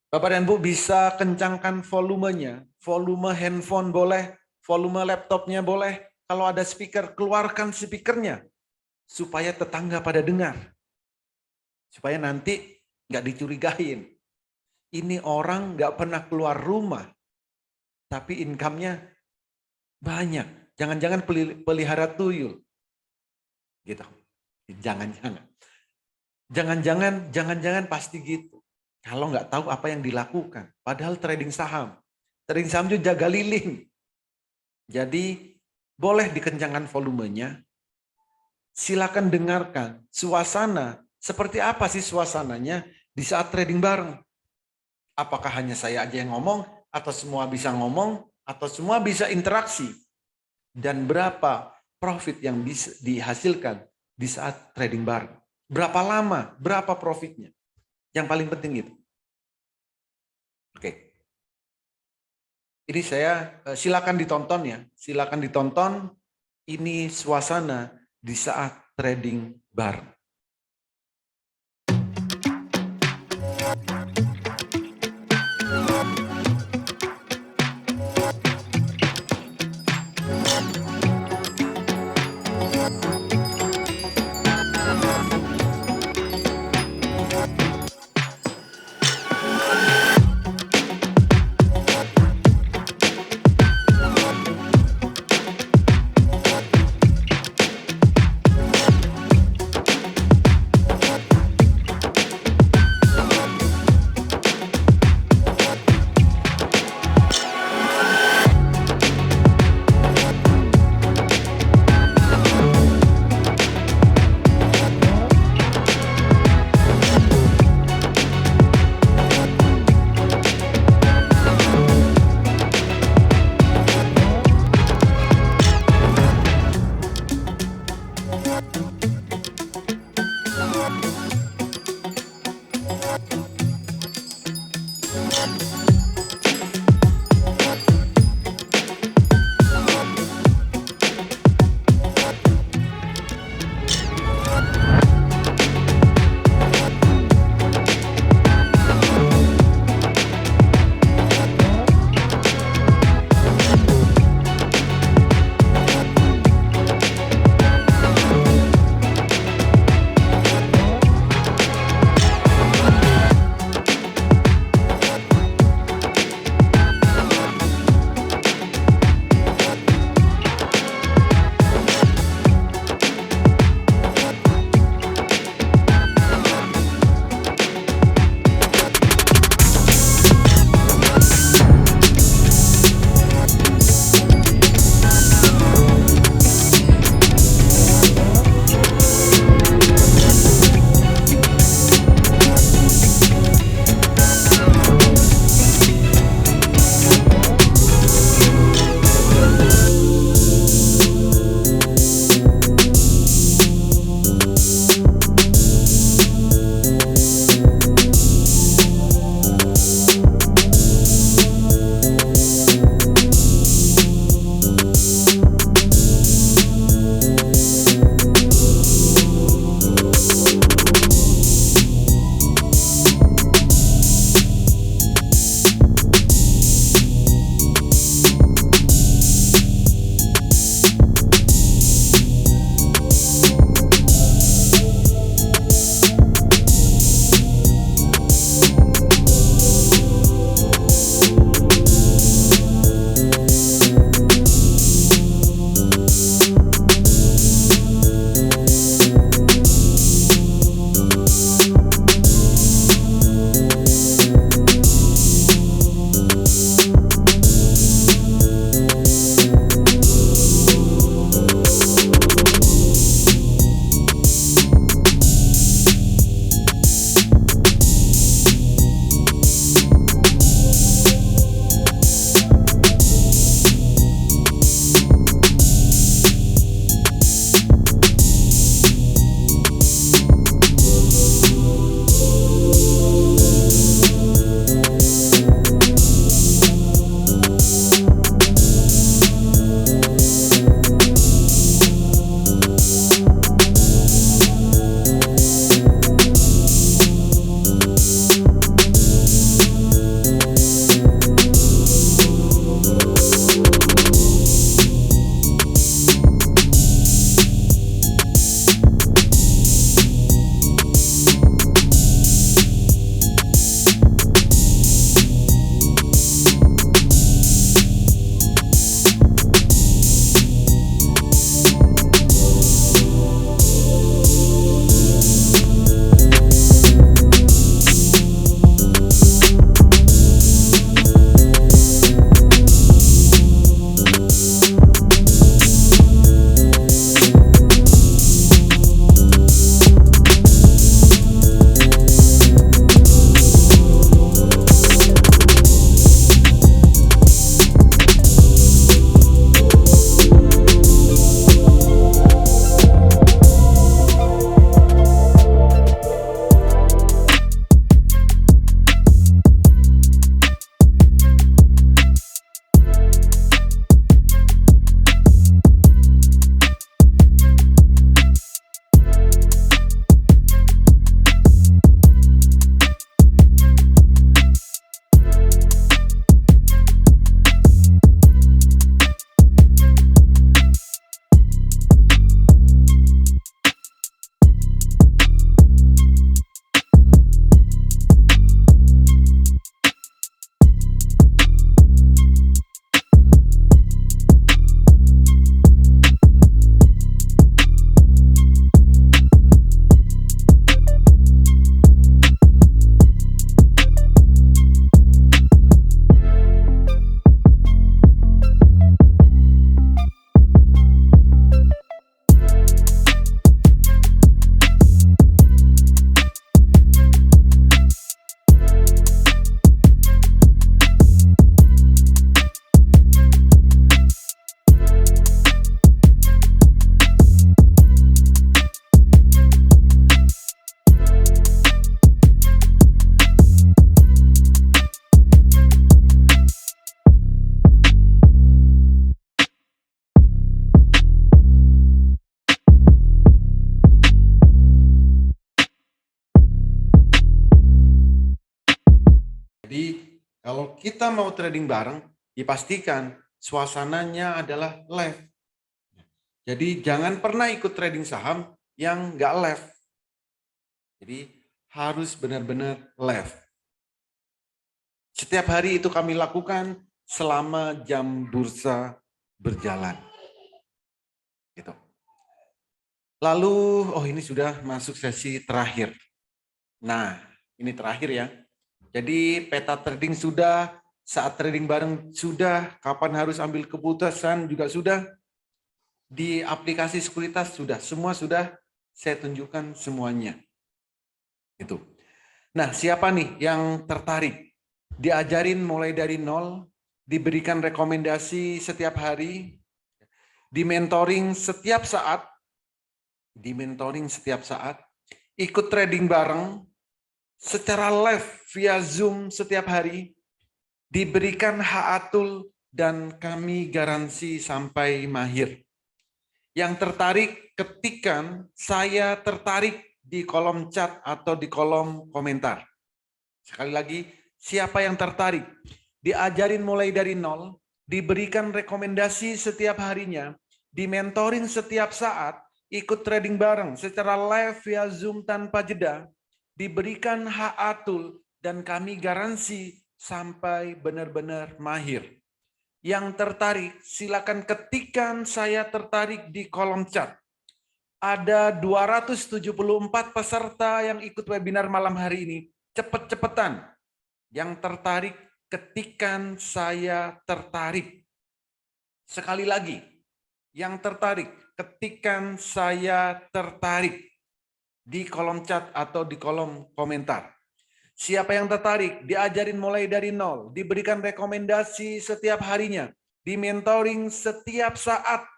[SPEAKER 2] Bapak dan Ibu bisa kencangkan volumenya, volume handphone boleh, volume laptopnya boleh. Kalau ada speaker, keluarkan speakernya supaya tetangga pada dengar. Supaya nanti nggak dicurigain. Ini orang nggak pernah keluar rumah, tapi income-nya banyak. Jangan-jangan pelihara tuyul. Gitu. Jangan-jangan. Jangan-jangan pasti gitu. Kalau nggak tahu apa yang dilakukan. Padahal trading saham juga jaga lilin. Jadi boleh dikencangkan volumenya. Silakan dengarkan suasana. Seperti apa sih suasananya di saat trading bareng? Apakah hanya saya aja yang ngomong, atau semua bisa ngomong, atau semua bisa interaksi? Dan berapa profit yang bisa dihasilkan di saat trading bareng? Berapa lama, berapa profitnya? Yang paling penting itu. Oke. Ini saya silakan ditonton ya. Silakan ditonton. Ini suasana di saat trading bareng. Kalau kita mau trading bareng, dipastikan suasananya adalah live. Jadi jangan pernah ikut trading saham yang nggak live. Jadi harus benar-benar live. Setiap hari itu kami lakukan selama jam bursa berjalan. Gitu. Lalu, ini sudah masuk sesi terakhir. Nah, ini terakhir ya. Jadi peta trading sudah, saat trading bareng sudah, kapan harus ambil keputusan juga sudah, di aplikasi sekuritas sudah, semua sudah saya tunjukkan semuanya. Itu. Nah, siapa nih yang tertarik? Diajarin mulai dari nol, diberikan rekomendasi setiap hari, di-mentoring setiap saat, ikut trading bareng, secara live via Zoom setiap hari, diberikan hak atul, dan kami garansi sampai mahir. Yang tertarik, ketikkan saya tertarik di kolom chat atau di kolom komentar. Sekali lagi, siapa yang tertarik? Diajarin mulai dari nol, diberikan rekomendasi setiap harinya, di-mentoring setiap saat, ikut trading bareng secara live via Zoom tanpa jeda, diberikan hak atul, dan kami garansi sampai benar-benar mahir. Yang tertarik, silakan ketikkan saya tertarik di kolom chat. Ada 274 peserta yang ikut webinar malam hari ini. Cepet-cepetan. Yang tertarik, ketikkan saya tertarik. Sekali lagi, yang tertarik, ketikkan saya tertarik di kolom chat atau di kolom komentar. Siapa yang tertarik, diajarin mulai dari nol, diberikan rekomendasi setiap harinya, di-mentoring setiap saat,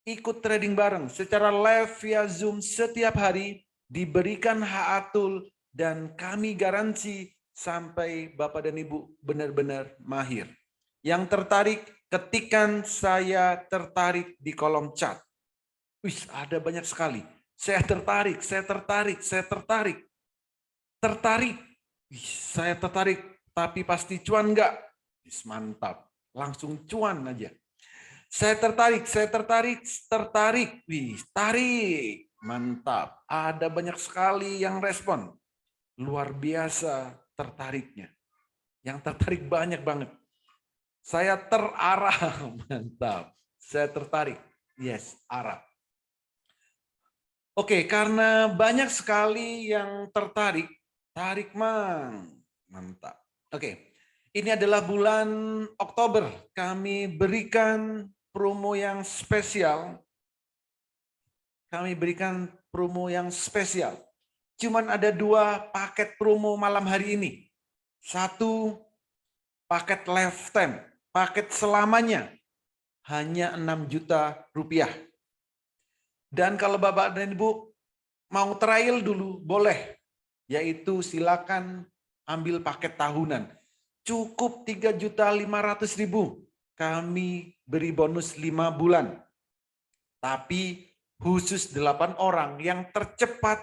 [SPEAKER 2] ikut trading bareng secara live via Zoom setiap hari, diberikan hak atul, dan kami garansi sampai Bapak dan Ibu benar-benar mahir. Yang tertarik, ketikkan saya tertarik di kolom chat. Wih, ada banyak sekali. Saya tertarik, saya tertarik, saya tertarik. Tertarik. Wih, saya tertarik, tapi pasti cuan enggak? Wih, mantap. Langsung cuan aja. Saya tertarik, saya tertarik, tertarik. Wih, tarik. Mantap. Ada banyak sekali yang respon. Luar biasa tertariknya. Yang tertarik banyak banget. Saya terarah. Mantap. Saya tertarik. Yes, arah. Oke, karena banyak sekali yang tertarik, tarik mang. Mantap. Oke, ini adalah bulan Oktober. Kami berikan promo yang spesial. Cuman ada 2 paket promo malam hari ini. 1 paket lifetime, paket selamanya, hanya 6 juta rupiah. Dan kalau Bapak dan Ibu mau trial dulu, boleh. Yaitu silakan ambil paket tahunan. Cukup 3.500.000. Kami beri bonus 5 bulan. Tapi khusus 8 orang yang tercepat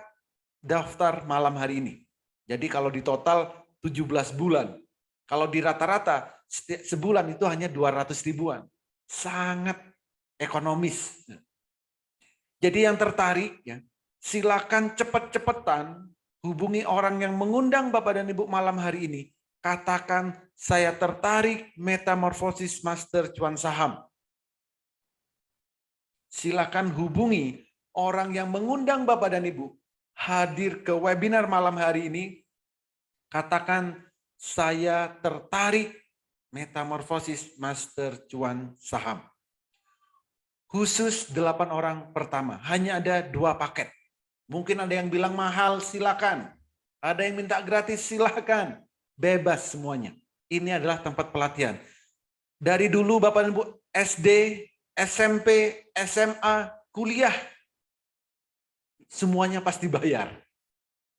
[SPEAKER 2] daftar malam hari ini. Jadi kalau di total 17 bulan. Kalau di rata-rata sebulan itu hanya 200 ribuan. Sangat ekonomis. Jadi yang tertarik, ya, silakan cepet-cepetan hubungi orang yang mengundang Bapak dan Ibu malam hari ini. Katakan, saya tertarik metamorfosis master cuan saham. Silakan hubungi orang yang mengundang Bapak dan Ibu hadir ke webinar malam hari ini. Katakan, saya tertarik metamorfosis master cuan saham. Khusus 8 orang pertama, hanya ada 2 paket. Mungkin ada yang bilang mahal, silakan. Ada yang minta gratis, silakan. Bebas semuanya. Ini adalah tempat pelatihan. Dari dulu Bapak dan Ibu SD, SMP, SMA, kuliah, semuanya pasti bayar.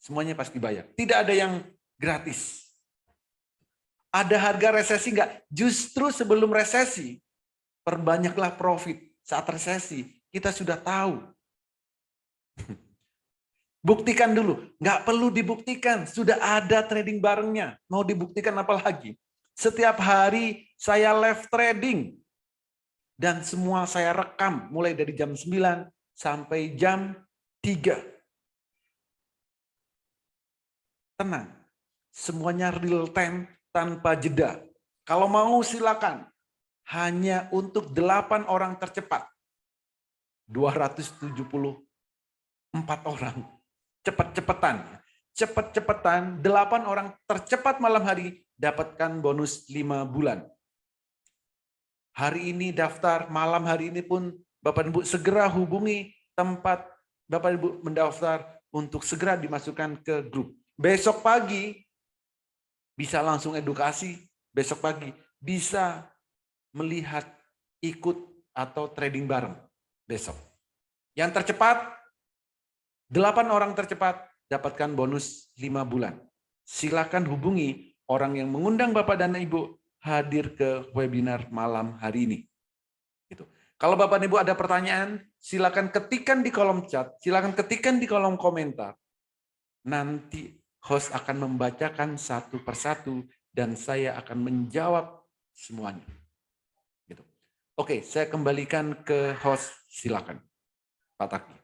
[SPEAKER 2] Semuanya pasti bayar. Tidak ada yang gratis. Ada harga resesi enggak? Justru sebelum resesi, perbanyaklah profit. Saat resesi, kita sudah tahu. Buktikan dulu. Nggak perlu dibuktikan. Sudah ada trading barengnya. Mau dibuktikan apa lagi? Setiap hari saya live trading. Dan semua saya rekam mulai dari jam 9 sampai jam 3. Tenang. Semuanya real time tanpa jeda. Kalau mau silakan. Hanya untuk 8 orang tercepat. 274 orang. Cepat-cepatan. Cepat-cepatan 8 orang tercepat malam hari dapatkan bonus 5 bulan. Hari ini daftar, malam hari ini pun Bapak Ibu segera hubungi tempat Bapak Ibu mendaftar untuk segera dimasukkan ke grup. Besok pagi bisa langsung edukasi, besok pagi bisa melihat, ikut atau trading bareng besok. Yang tercepat, 8 orang tercepat dapatkan bonus 5 bulan. Silakan hubungi orang yang mengundang Bapak dan Ibu hadir ke webinar malam hari ini. Gitu. Kalau Bapak dan Ibu ada pertanyaan, silakan ketikkan di kolom chat, silakan ketikkan di kolom komentar. Nanti host akan membacakan satu persatu dan saya akan menjawab semuanya. Gitu. Oke, saya kembalikan ke host, silakan. Pak Taki.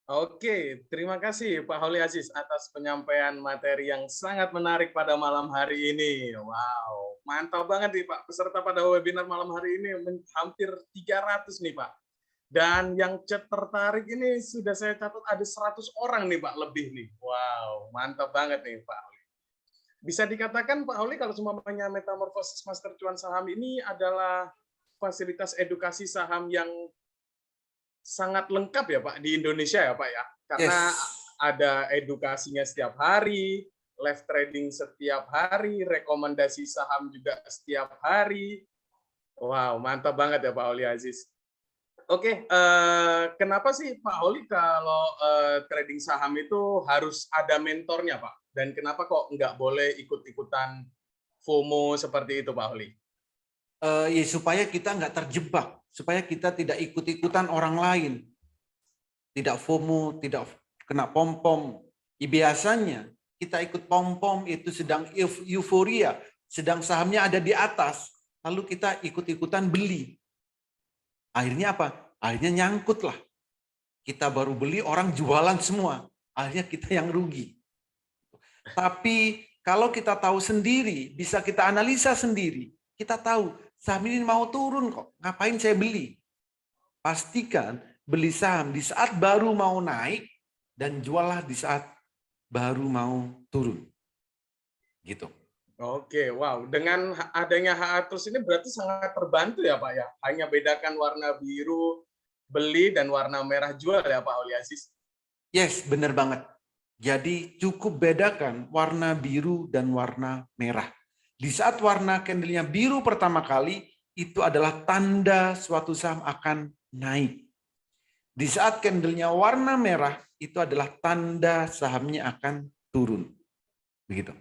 [SPEAKER 1] Oke, terima kasih Pak Holi Aziz atas penyampaian materi yang sangat menarik pada malam hari ini. Wow, mantap banget nih Pak. Peserta pada webinar malam hari ini hampir 300 nih Pak. Dan yang tertarik ini sudah saya catat ada 100 orang nih Pak lebih nih. Wow, mantap banget nih Pak Holi. Bisa dikatakan Pak Holi kalau semuanya Metamorfosis Master Cuan Saham ini adalah fasilitas edukasi saham yang sangat lengkap ya Pak di Indonesia ya Pak ya, karena ada edukasinya setiap hari, live trading setiap hari, rekomendasi saham juga setiap hari. Wow, mantap banget ya Pak Holi Aziz. Oke, kenapa sih Pak Holi kalau trading saham itu harus ada mentornya Pak? Dan kenapa kok nggak boleh ikut-ikutan FOMO seperti itu Pak Holi?
[SPEAKER 2] Ya supaya kita nggak terjebak, supaya kita tidak ikut-ikutan orang lain, tidak FOMO, tidak kena pom-pom. Biasanya kita ikut pom-pom itu sedang euforia, sedang sahamnya ada di atas, lalu kita ikut-ikutan beli. Akhirnya apa? Akhirnya nyangkut lah. Kita baru beli, orang jualan semua. Akhirnya kita yang rugi. Tapi kalau kita tahu sendiri, bisa kita analisa sendiri, kita tahu saham ini mau turun kok, ngapain saya beli? Pastikan beli saham di saat baru mau naik dan juallah di saat baru mau turun. Gitu.
[SPEAKER 1] Oke, wow. Dengan adanya HA-Trust ini berarti sangat terbantu ya Pak ya? Hanya bedakan warna biru beli dan warna merah jual ya Pak Holi Aziz?
[SPEAKER 2] Yes, benar banget. Jadi cukup bedakan warna biru dan warna merah. Di saat warna candlenya biru pertama kali, itu adalah tanda suatu saham akan naik. Di saat candlenya warna merah, itu adalah tanda sahamnya akan turun. Begitu.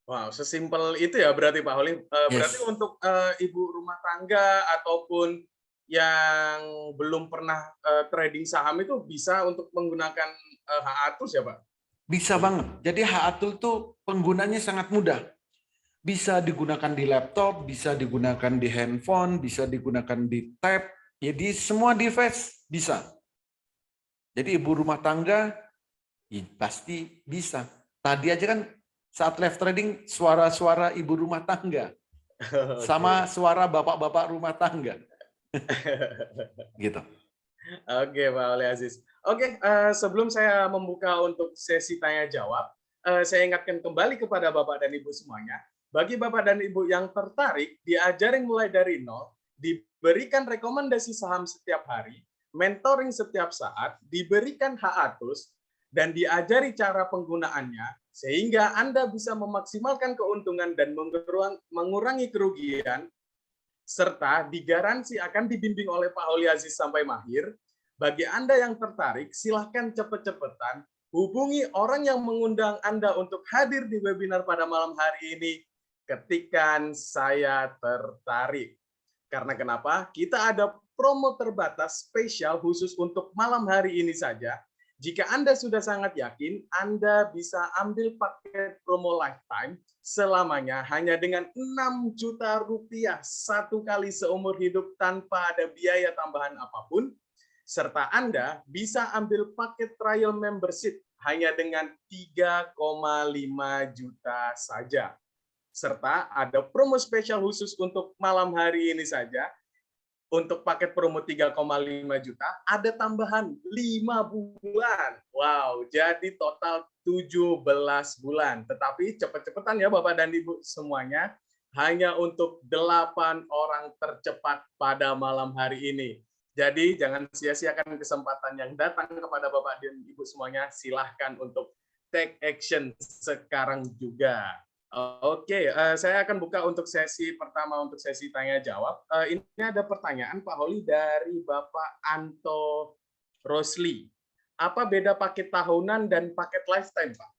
[SPEAKER 1] Wow, sesimpel itu ya berarti Pak Holi. Berarti untuk ibu rumah tangga ataupun yang belum pernah trading saham itu bisa untuk menggunakan HA-Trust ya Pak?
[SPEAKER 2] Bisa banget. Jadi HA-Tool itu penggunanya sangat mudah. Bisa digunakan di laptop, bisa digunakan di handphone, bisa digunakan di tab. Jadi semua device bisa. Jadi ibu rumah tangga ya pasti bisa. Tadi aja kan saat live trading suara-suara ibu rumah tangga sama suara bapak-bapak rumah tangga. Gitu.
[SPEAKER 1] Oke, Pak Oli Aziz. Oke, sebelum saya membuka untuk sesi tanya jawab, saya ingatkan kembali kepada Bapak dan Ibu semuanya. Bagi Bapak dan Ibu yang tertarik, diajarin mulai dari nol, diberikan rekomendasi saham setiap hari, mentoring setiap saat, diberikan HA-Trust, dan diajari cara penggunaannya, sehingga Anda bisa memaksimalkan keuntungan dan mengurangi kerugian, serta digaransi akan dibimbing oleh Pak Holi Aziz sampai mahir. Bagi Anda yang tertarik, silahkan cepet-cepetan hubungi orang yang mengundang Anda untuk hadir di webinar pada malam hari ini. Ketikan saya tertarik. Karena kenapa? Kita ada promo terbatas spesial khusus untuk malam hari ini saja, Jika Anda sudah sangat yakin, Anda bisa ambil paket promo lifetime selamanya hanya dengan 6 juta rupiah satu kali seumur hidup tanpa ada biaya tambahan apapun, serta Anda bisa ambil paket trial membership hanya dengan 3,5 juta saja. Serta ada promo spesial khusus untuk malam hari ini saja. Untuk paket promo 3,5 juta, ada tambahan 5 bulan. Wow, jadi total 17 bulan. Tetapi cepat-cepatan ya Bapak dan Ibu semuanya, hanya untuk 8 orang tercepat pada malam hari ini. Jadi jangan sia-siakan kesempatan yang datang kepada Bapak dan Ibu semuanya. Silahkan untuk take action sekarang juga. Oke, saya akan buka untuk sesi pertama, untuk sesi tanya-jawab. Ini ada pertanyaan, Pak Holi, dari Bapak Anto Rosli. Apa beda paket tahunan dan paket lifetime, Pak?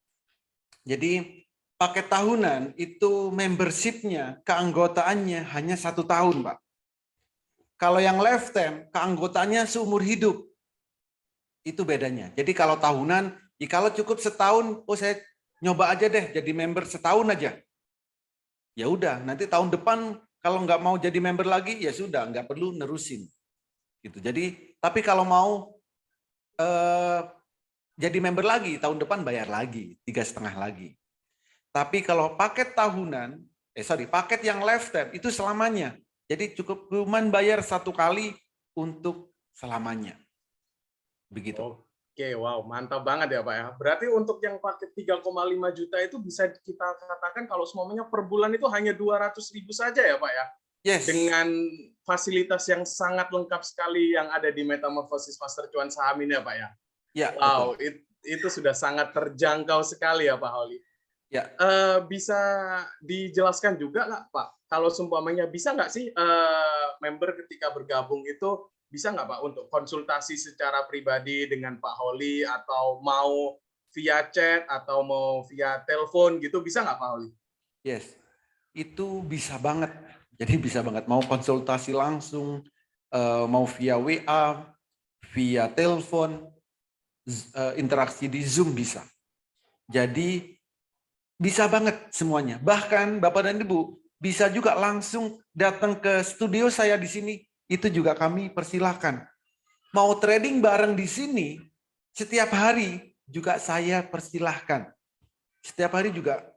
[SPEAKER 2] Jadi paket tahunan itu membership-nya, keanggotaannya hanya 1 tahun, Pak. Kalau yang lifetime, keanggotaannya seumur hidup. Itu bedanya. Jadi kalau tahunan, ya kalau cukup setahun, oh saya nyoba aja deh jadi member setahun aja. Ya udah, nanti tahun depan kalau nggak mau jadi member lagi, ya sudah, nggak perlu nerusin. Gitu. Jadi, tapi kalau mau jadi member lagi, tahun depan bayar lagi, 3,5 lagi. Tapi kalau paket tahunan, paket yang lifetime itu selamanya. Jadi cukup cuman bayar 1 kali untuk selamanya. Begitu.
[SPEAKER 1] Oke, wow, mantap banget ya Pak ya. Berarti untuk yang paket 3,5 juta itu bisa kita katakan kalau semuanya per bulan itu hanya 200.000 saja ya Pak ya?
[SPEAKER 2] Yes.
[SPEAKER 1] Dengan fasilitas yang sangat lengkap sekali yang ada di Metamorphosis Master Cuan Saham ini ya Pak ya?
[SPEAKER 2] Ya,
[SPEAKER 1] wow, itu sudah sangat terjangkau sekali ya Pak Holi.
[SPEAKER 2] Ya.
[SPEAKER 1] Bisa dijelaskan juga nggak Pak, kalau seumpamanya bisa nggak sih member ketika bergabung itu bisa nggak Pak untuk konsultasi secara pribadi dengan Pak Holi atau mau via chat atau mau via telepon gitu, bisa nggak Pak Holi?
[SPEAKER 2] Yes, itu bisa banget. Jadi bisa banget mau konsultasi langsung, mau via WA, via telepon, interaksi di Zoom bisa. Jadi bisa banget semuanya. Bahkan Bapak dan Ibu bisa juga langsung datang ke studio saya di sini. Itu juga kami persilahkan. Mau trading bareng di sini, setiap hari juga saya persilahkan. Setiap hari juga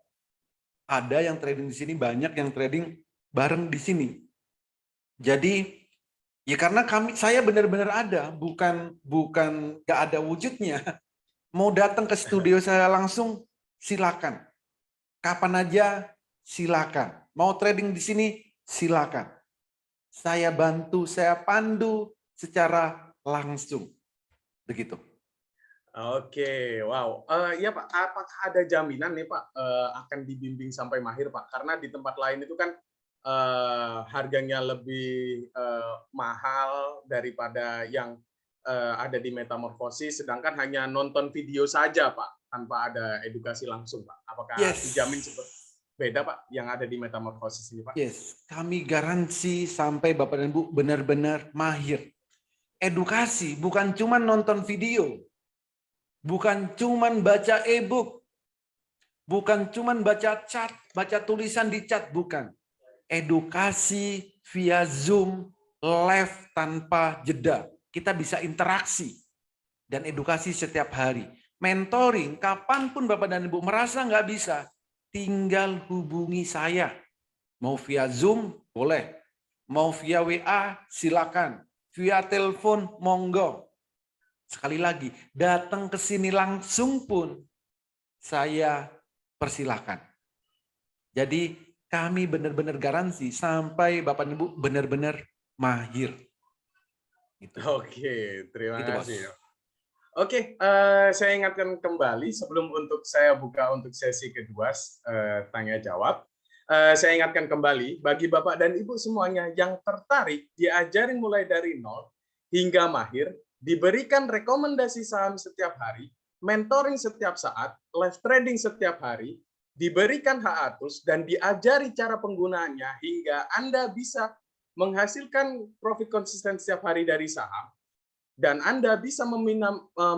[SPEAKER 2] ada yang trading di sini, banyak yang trading bareng di sini. Jadi ya karena saya benar-benar ada, bukan nggak ada wujudnya. Mau datang ke studio saya langsung, silakan. Kapan aja, silakan. Mau trading di sini, silakan. Saya bantu, saya pandu secara langsung. Begitu.
[SPEAKER 1] Oke, wow. Ya Pak, apakah ada jaminan nih Pak akan dibimbing sampai mahir Pak? Karena di tempat lain itu kan harganya lebih mahal daripada yang ada di Metamorphosis, sedangkan hanya nonton video saja Pak, tanpa ada edukasi langsung Pak. Apakah dijamin seperti beda Pak yang ada di Metamorphosis ini Pak?
[SPEAKER 2] Yes, kami garansi sampai Bapak dan Ibu benar-benar mahir. Edukasi bukan cuma nonton video, bukan cuma baca e-book, bukan cuma baca chat, baca tulisan di chat, bukan. Edukasi via Zoom, live tanpa jeda. Kita bisa interaksi dan edukasi setiap hari. Mentoring, kapanpun Bapak dan Ibu merasa nggak bisa, tinggal hubungi saya. Mau via Zoom, boleh. Mau via WA, silakan. Via telepon, monggo. Sekali lagi, datang ke sini langsung pun saya persilahkan. Jadi kami benar-benar garansi sampai Bapak dan Ibu benar-benar mahir.
[SPEAKER 1] Gitu. Oke, terima kasih.
[SPEAKER 2] Bos.
[SPEAKER 1] Oke, saya ingatkan kembali sebelum saya buka untuk sesi kedua tanya jawab. Saya ingatkan kembali bagi Bapak dan Ibu semuanya yang tertarik diajarin mulai dari nol hingga mahir, diberikan rekomendasi saham setiap hari, mentoring setiap saat, live trading setiap hari, diberikan HATUS dan diajari cara penggunaannya hingga Anda bisa menghasilkan profit konsisten setiap hari dari saham. dan Anda bisa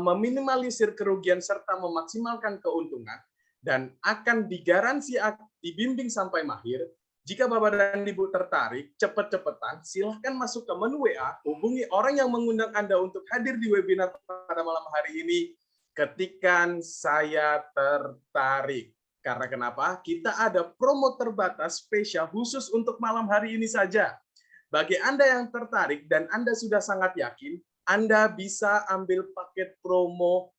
[SPEAKER 1] meminimalisir kerugian serta memaksimalkan keuntungan dan akan digaransi dibimbing sampai mahir. Jika Bapak dan Ibu tertarik, cepet-cepetan, silahkan masuk ke menu WA, hubungi orang yang mengundang Anda untuk hadir di webinar pada malam hari ini, ketikan saya tertarik. Karena kenapa? Kita ada promo terbatas spesial khusus untuk malam hari ini saja. Bagi Anda yang tertarik dan Anda sudah sangat yakin, Anda bisa ambil paket promo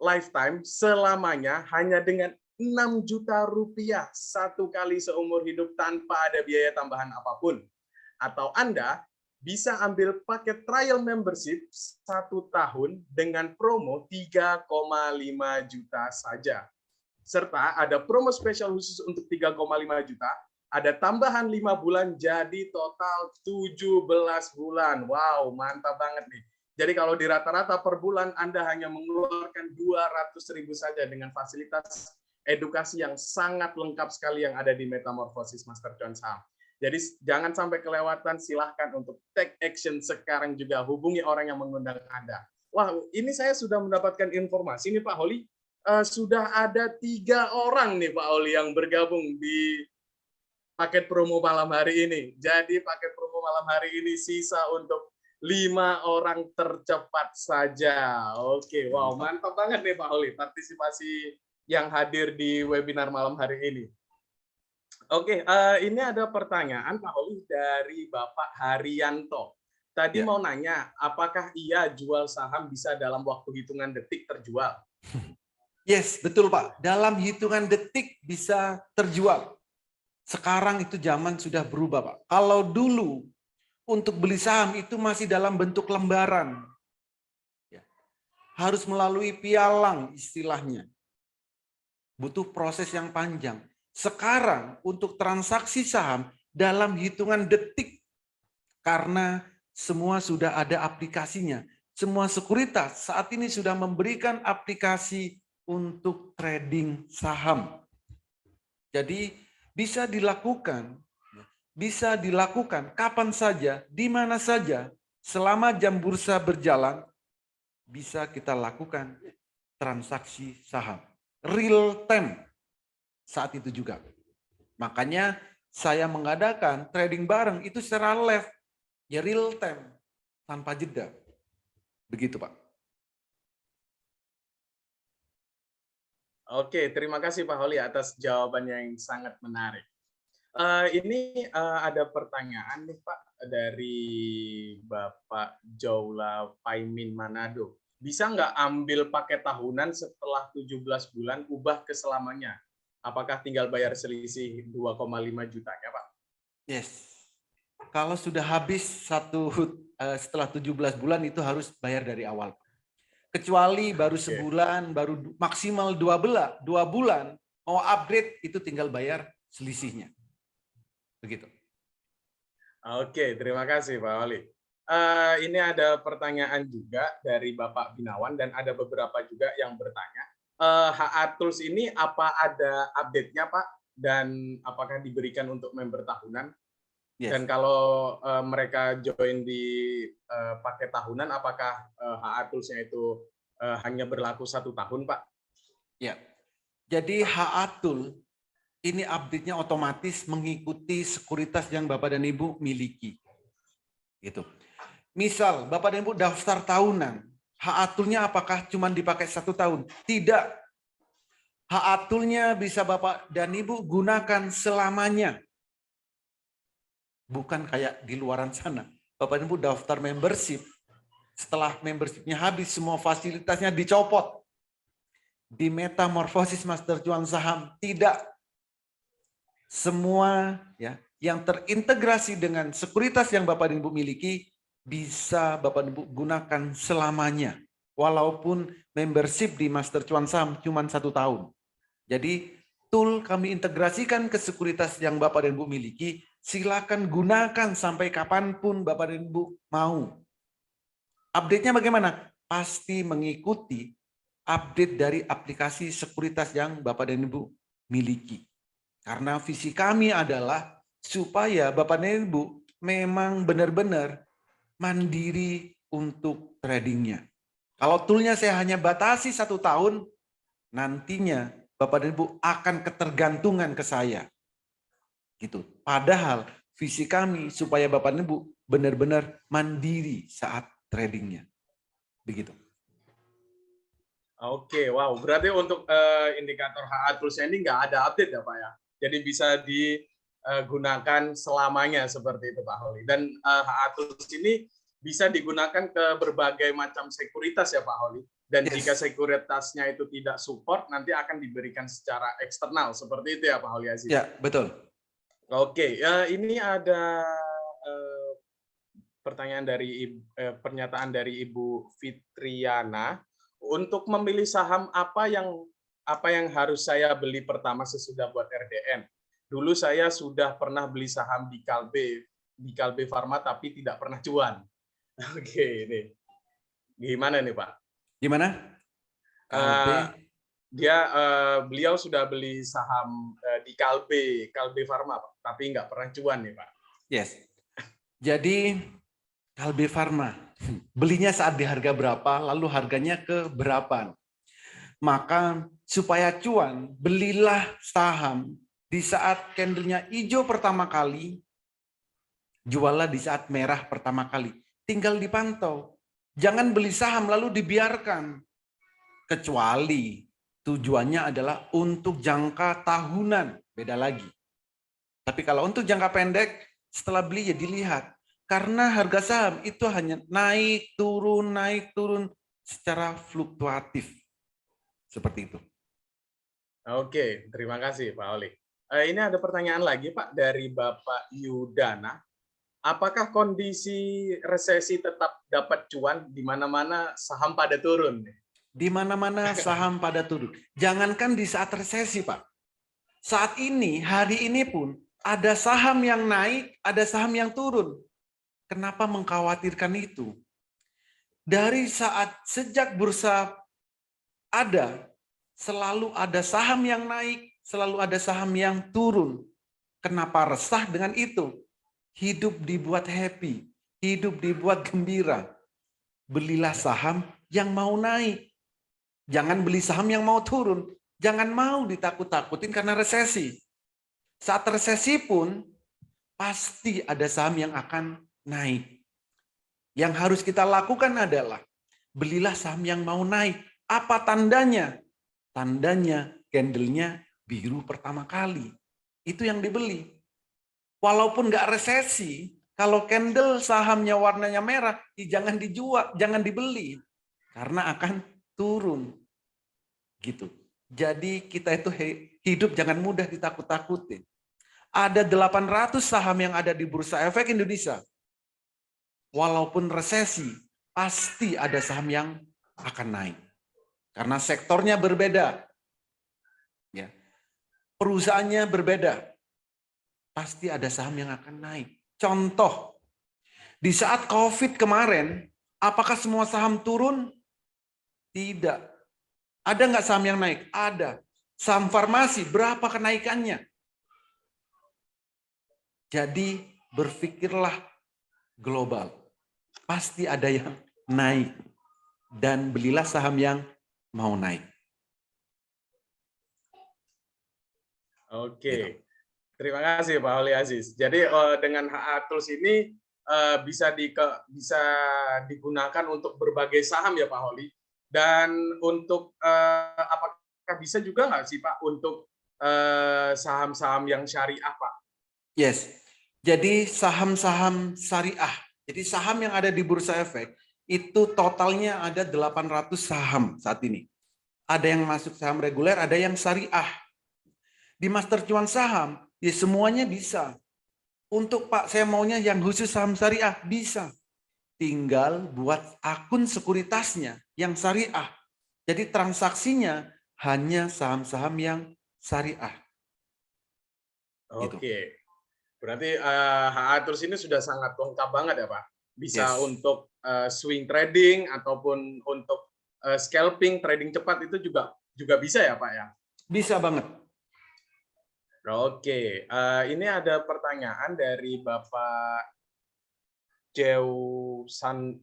[SPEAKER 1] lifetime selamanya hanya dengan 6 juta rupiah satu kali seumur hidup tanpa ada biaya tambahan apapun. Atau Anda bisa ambil paket trial membership 1 tahun dengan promo 3,5 juta saja. Serta ada promo spesial khusus untuk 3,5 juta, ada tambahan 5 bulan jadi total 17 bulan. Wow, mantap banget nih. Jadi kalau di rata-rata per bulan Anda hanya mengeluarkan 200.000 saja dengan fasilitas edukasi yang sangat lengkap sekali yang ada di Metamorphosis Master Cuan Saham. Jadi jangan sampai kelewatan, silahkan untuk take action sekarang juga, hubungi orang yang mengundang Anda. Wah, ini saya sudah mendapatkan informasi nih Pak Holi, sudah ada 3 orang nih Pak Holi yang bergabung di paket promo malam hari ini. Jadi paket promo malam hari ini sisa untuk 5 orang tercepat saja. Oke, wow, mantap banget nih Pak Holi partisipasi yang hadir di webinar malam hari ini. Oke, ini ada pertanyaan Pak Holi dari Bapak Haryanto. Tadi mau nanya, apakah iya jual saham bisa dalam waktu hitungan detik terjual?
[SPEAKER 2] Yes, betul Pak. Dalam hitungan detik bisa terjual. Sekarang itu zaman sudah berubah Pak. Kalau dulu untuk beli saham itu masih dalam bentuk lembaran. Harus melalui pialang istilahnya. Butuh proses yang panjang. Sekarang untuk transaksi saham dalam hitungan detik. Karena semua sudah ada aplikasinya. Semua sekuritas saat ini sudah memberikan aplikasi untuk trading saham. Jadi bisa dilakukan kapan saja, di mana saja, selama jam bursa berjalan, bisa kita lakukan transaksi saham. Real time saat itu juga. Makanya saya mengadakan trading bareng itu secara live, ya real time, tanpa jeda. Begitu Pak.
[SPEAKER 1] Oke, terima kasih Pak Holi atas jawabannya yang sangat menarik. Ini ada pertanyaan nih Pak dari Bapak Jaula Paimin Manado. Bisa nggak ambil paket tahunan setelah 17 bulan ubah ke selamanya? Apakah tinggal bayar selisih 2,5 jutanya Pak?
[SPEAKER 2] Yes. Kalau sudah habis setelah 17 bulan itu harus bayar dari awal. Kecuali baru sebulan, baru maksimal 2 bulan, mau upgrade itu tinggal bayar selisihnya. Begitu.
[SPEAKER 1] Oke, terima kasih Pak Wali. Ini ada pertanyaan juga dari Bapak Binawan dan ada beberapa juga yang bertanya. HA Tools ini apa ada update-nya Pak? Dan apakah diberikan untuk member tahunan? Yes. Dan kalau mereka join di paket tahunan, apakah HA Tools-nya itu hanya berlaku 1 tahun Pak?
[SPEAKER 2] Ya, jadi HA Tool ini update-nya otomatis mengikuti sekuritas yang Bapak dan Ibu miliki. Gitu. Misal Bapak dan Ibu daftar tahunan, HA Tool-nya apakah cuma dipakai 1 tahun? Tidak. HA Tool-nya bisa Bapak dan Ibu gunakan selamanya. Bukan kayak di luaran sana. Bapak dan Ibu daftar membership, setelah membershipnya habis, semua fasilitasnya dicopot. Di Metamorphosis Master Cuan Saham, tidak. Semua ya yang terintegrasi dengan sekuritas yang Bapak dan Ibu miliki, bisa Bapak dan Ibu gunakan selamanya. Walaupun membership di Master Cuan Saham cuma 1 tahun. Jadi, tool kami integrasikan ke sekuritas yang Bapak dan Ibu miliki, silakan gunakan sampai kapanpun Bapak dan Ibu mau. Update-nya bagaimana? Pasti mengikuti update dari aplikasi sekuritas yang Bapak dan Ibu miliki. Karena visi kami adalah supaya Bapak dan Ibu memang benar-benar mandiri untuk tradingnya. Kalau toolnya saya hanya batasi 1 tahun, nantinya Bapak dan Ibu akan ketergantungan ke saya. Gitu. Padahal visi kami supaya Bapak dan Ibu benar-benar mandiri saat tradingnya. Begitu.
[SPEAKER 1] Oke, wow. Berarti untuk indikator HA Tools ini nggak ada update ya Pak ya? Jadi bisa digunakan selamanya seperti itu Pak Holi. Dan HA Tools ini bisa digunakan ke berbagai macam sekuritas ya Pak Holi. Dan jika sekuritasnya itu tidak support, nanti akan diberikan secara eksternal. Seperti itu ya Pak Holi Aziz?
[SPEAKER 2] Ya, betul.
[SPEAKER 1] Oke, ini ada pertanyaan dari pernyataan dari Ibu Fitriana. Untuk memilih saham apa yang harus saya beli pertama sesudah buat RDN? Dulu saya sudah pernah beli saham di Kalbe Farma tapi tidak pernah cuan. Oke, ini gimana nih Pak?
[SPEAKER 2] Gimana?
[SPEAKER 1] Beliau sudah beli saham di Kalbe Farma, Pak, tapi nggak pernah cuan nih Pak.
[SPEAKER 2] Yes. Jadi Kalbe Farma belinya saat di harga berapa, lalu harganya ke berapa. Maka supaya cuan, belilah saham di saat candlenya hijau pertama kali, juallah di saat merah pertama kali. Tinggal dipantau. Jangan beli saham lalu dibiarkan. Kecuali tujuannya adalah untuk jangka tahunan, beda lagi. Tapi kalau untuk jangka pendek, setelah beli ya dilihat. Karena harga saham itu hanya naik turun secara fluktuatif. Seperti itu.
[SPEAKER 1] Oke, terima kasih Pak Oli. Ini ada pertanyaan lagi Pak dari Bapak Yudana. Apakah kondisi resesi tetap dapat cuan di mana-mana saham pada turun?
[SPEAKER 2] Di mana-mana saham pada turun. Jangankan di saat resesi Pak. Saat ini, hari ini pun ada saham yang naik, ada saham yang turun. Kenapa mengkhawatirkan itu? Dari sejak bursa ada, selalu ada saham yang naik, selalu ada saham yang turun. Kenapa resah dengan itu? Hidup dibuat happy, hidup dibuat gembira. Belilah saham yang mau naik. Jangan beli saham yang mau turun. Jangan mau ditakut-takutin karena resesi. Saat resesi pun, pasti ada saham yang akan naik. Yang harus kita lakukan adalah belilah saham yang mau naik. Apa tandanya? Tandanya candlenya biru pertama kali. Itu yang dibeli. Walaupun nggak resesi, kalau candle sahamnya warnanya merah, jangan dijual, jangan dibeli. Karena akan turun. Gitu. Jadi kita itu hidup jangan mudah ditakut-takutin. Ada 800 saham yang ada di Bursa Efek Indonesia. Walaupun resesi, pasti ada saham yang akan naik. Karena sektornya berbeda. Ya. Perusahaannya berbeda. Pasti ada saham yang akan naik. Contoh, di saat COVID kemarin, apakah semua saham turun? Tidak. Ada nggak saham yang naik? Ada. Saham farmasi, berapa kenaikannya? Jadi berpikirlah global. Pasti ada yang naik. Dan belilah saham yang mau naik.
[SPEAKER 1] Oke. Terima kasih Pak Oli Aziz. Jadi dengan HA Tools ini bisa digunakan untuk berbagai saham ya Pak Oli. Dan untuk apakah bisa juga nggak sih Pak untuk saham-saham yang syariah Pak?
[SPEAKER 2] Yes. Jadi saham-saham syariah. Jadi saham yang ada di Bursa Efek itu totalnya ada 800 saham saat ini. Ada yang masuk saham reguler, ada yang syariah. Di Master Cuan Saham, ya semuanya bisa. Untuk Pak, saya maunya yang khusus saham syariah, bisa. Tinggal buat akun sekuritasnya yang syariah. Jadi transaksinya hanya saham-saham yang syariah.
[SPEAKER 1] Oke. Gitu. Berarti HA Tools ini sudah sangat lengkap banget ya Pak. Bisa untuk swing trading ataupun untuk scalping, trading cepat itu juga bisa ya Pak ya?
[SPEAKER 2] Bisa banget.
[SPEAKER 1] Oke, ini ada pertanyaan dari Bapak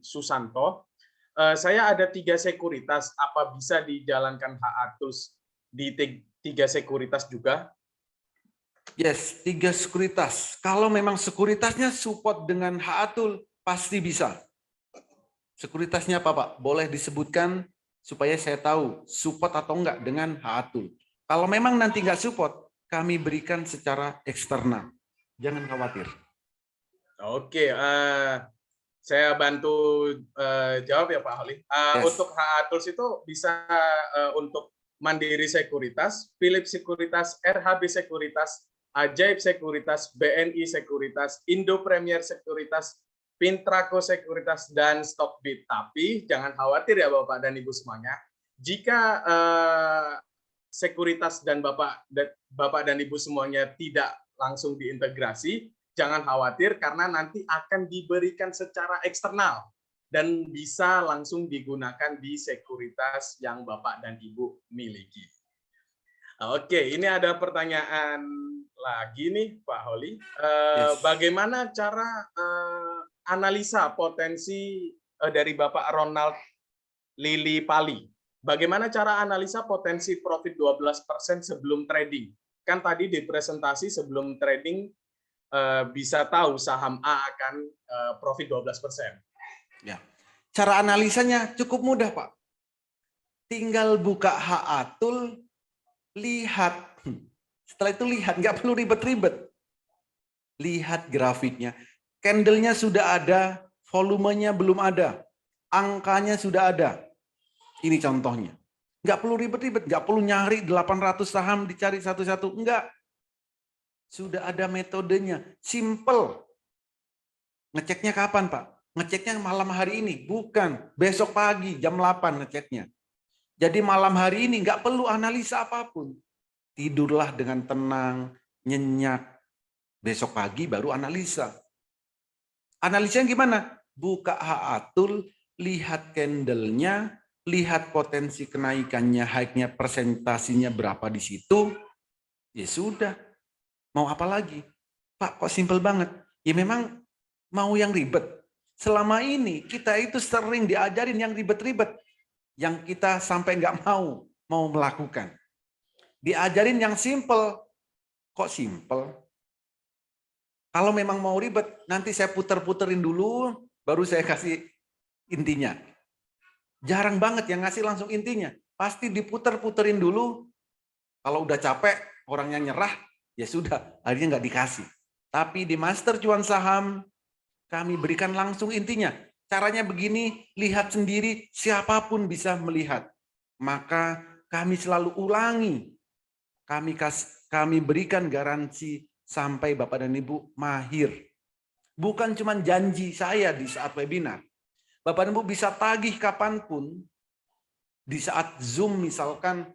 [SPEAKER 1] Susanto. Saya ada 3 sekuritas, apa bisa dijalankan hak atus di 3 sekuritas juga?
[SPEAKER 2] Yes, 3 sekuritas. Kalau memang sekuritasnya support dengan Haatul, pasti bisa. Sekuritasnya apa, Pak? Boleh disebutkan supaya saya tahu support atau enggak dengan Haatul. Kalau memang nanti enggak support, kami berikan secara eksternal. Jangan khawatir.
[SPEAKER 1] Oke, saya bantu jawab ya Pak Holly.
[SPEAKER 2] Yes.
[SPEAKER 1] Untuk hak atus itu bisa untuk Mandiri Sekuritas, Philip Sekuritas, RHB Sekuritas, Ajaib Sekuritas, BNI Sekuritas, Indo Premier Sekuritas, Pintraco Sekuritas, dan Stockbit. Tapi jangan khawatir ya Bapak dan Ibu semuanya, jika sekuritas dan Bapak dan Ibu semuanya tidak langsung diintegrasi, jangan khawatir karena nanti akan diberikan secara eksternal dan bisa langsung digunakan di sekuritas yang Bapak dan Ibu miliki. Oke, ini ada pertanyaan lagi nih Pak Holly.
[SPEAKER 2] Yes.
[SPEAKER 1] Bagaimana cara analisa potensi dari Bapak Ronald Lili Pali? Bagaimana cara analisa potensi profit 12% sebelum trading? Kan tadi di presentasi sebelum trading bisa tahu saham A akan profit 12%.
[SPEAKER 2] Ya. Cara analisanya cukup mudah, Pak. Tinggal buka Haatul, lihat. Setelah itu lihat, nggak perlu ribet-ribet. Lihat grafiknya. Candle-nya sudah ada, volumenya belum ada. Angkanya sudah ada. Ini contohnya. Nggak perlu ribet-ribet, nggak perlu nyari 800 saham dicari satu-satu. Enggak. Sudah ada metodenya. Simple. Ngeceknya kapan, Pak? Ngeceknya malam hari ini. Bukan. Besok pagi jam 8 ngeceknya. Jadi malam hari ini nggak perlu analisa apapun. Tidurlah dengan tenang, nyenyak. Besok pagi baru analisa. Analisanya gimana? Buka Haatul, lihat candle-nya, lihat potensi kenaikannya, high-nya, persentasinya berapa di situ. Ya sudah. Mau apa lagi? Pak, kok simpel banget? Ya memang mau yang ribet. Selama ini kita itu sering diajarin yang ribet-ribet. Yang kita sampai nggak mau melakukan. Diajarin yang simple. Kok simple? Kalau memang mau ribet, nanti saya puter-puterin dulu, baru saya kasih intinya. Jarang banget yang ngasih langsung intinya. Pasti diputer-puterin dulu. Kalau udah capek, orangnya nyerah, ya sudah, akhirnya nggak dikasih. Tapi di Master Cuan Saham, kami berikan langsung intinya. Caranya begini, lihat sendiri, siapapun bisa melihat. Maka kami selalu ulangi. Kami berikan garansi sampai Bapak dan Ibu mahir. Bukan cuma janji saya di saat webinar. Bapak dan Ibu bisa tagih kapanpun. Di saat Zoom misalkan,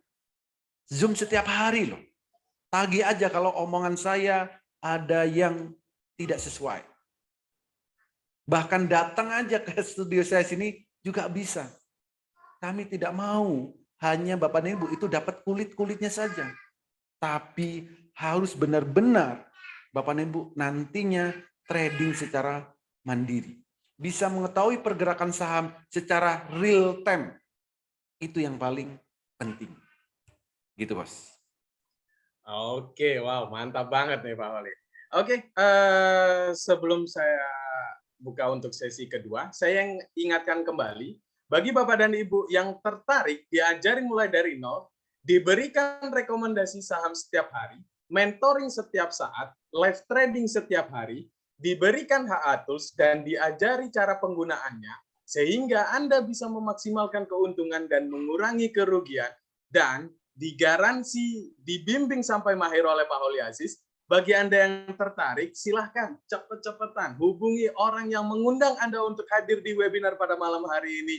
[SPEAKER 2] Zoom setiap hari loh. Tagih aja kalau omongan saya ada yang tidak sesuai. Bahkan datang aja ke studio saya sini juga bisa. Kami tidak mau hanya Bapak dan Ibu itu dapat kulit-kulitnya saja. Tapi harus benar-benar Bapak dan Ibu nantinya trading secara mandiri. Bisa mengetahui pergerakan saham secara real time. Itu yang paling penting. Gitu, Bos.
[SPEAKER 1] Oke, wow, mantap banget nih Pak Wali. Oke, sebelum saya buka untuk sesi kedua, saya yang ingatkan kembali, bagi Bapak dan Ibu yang tertarik diajarin mulai dari nol, diberikan rekomendasi saham setiap hari, mentoring setiap saat, live trading setiap hari, diberikan hak atus, dan diajari cara penggunaannya, sehingga Anda bisa memaksimalkan keuntungan dan mengurangi kerugian, dan digaransi, dibimbing sampai mahir oleh Pak Holly Aziz. Bagi Anda yang tertarik, silahkan cepet-cepetan hubungi orang yang mengundang Anda untuk hadir di webinar pada malam hari ini.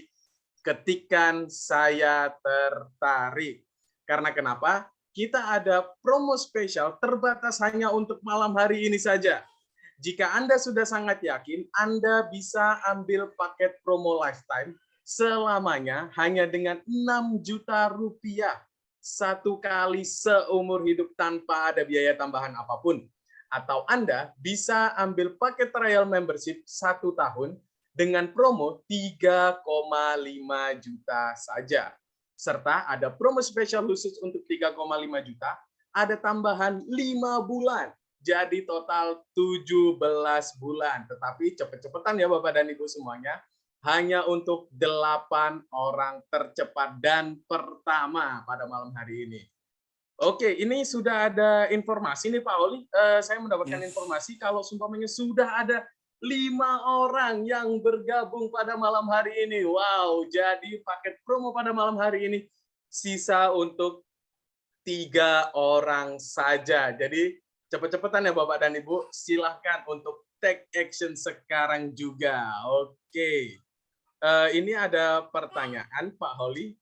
[SPEAKER 1] Ketikan saya tertarik. Karena kenapa? Kita ada promo spesial terbatas hanya untuk malam hari ini saja. Jika Anda sudah sangat yakin, Anda bisa ambil paket promo lifetime selamanya hanya dengan 6 juta rupiah. 1 kali seumur hidup tanpa ada biaya tambahan apapun. Atau Anda bisa ambil paket trial membership 1 tahun dengan promo 3,5 juta saja. Serta ada promo spesial khusus untuk 3,5 juta, ada tambahan 5 bulan. Jadi total 17 bulan. Tetapi cepet-cepetan ya Bapak dan Ibu semuanya. Hanya untuk 8 orang tercepat dan pertama pada malam hari ini. Oke, ini sudah ada informasi nih Pak Oli. Saya mendapatkan informasi kalau sumpamanya sudah ada 5 orang yang bergabung pada malam hari ini. Wow, jadi paket promo pada malam hari ini sisa untuk 3 orang saja. Jadi cepet-cepetan ya Bapak dan Ibu, silahkan untuk take action sekarang juga. Oke. Ini ada pertanyaan Pak Holi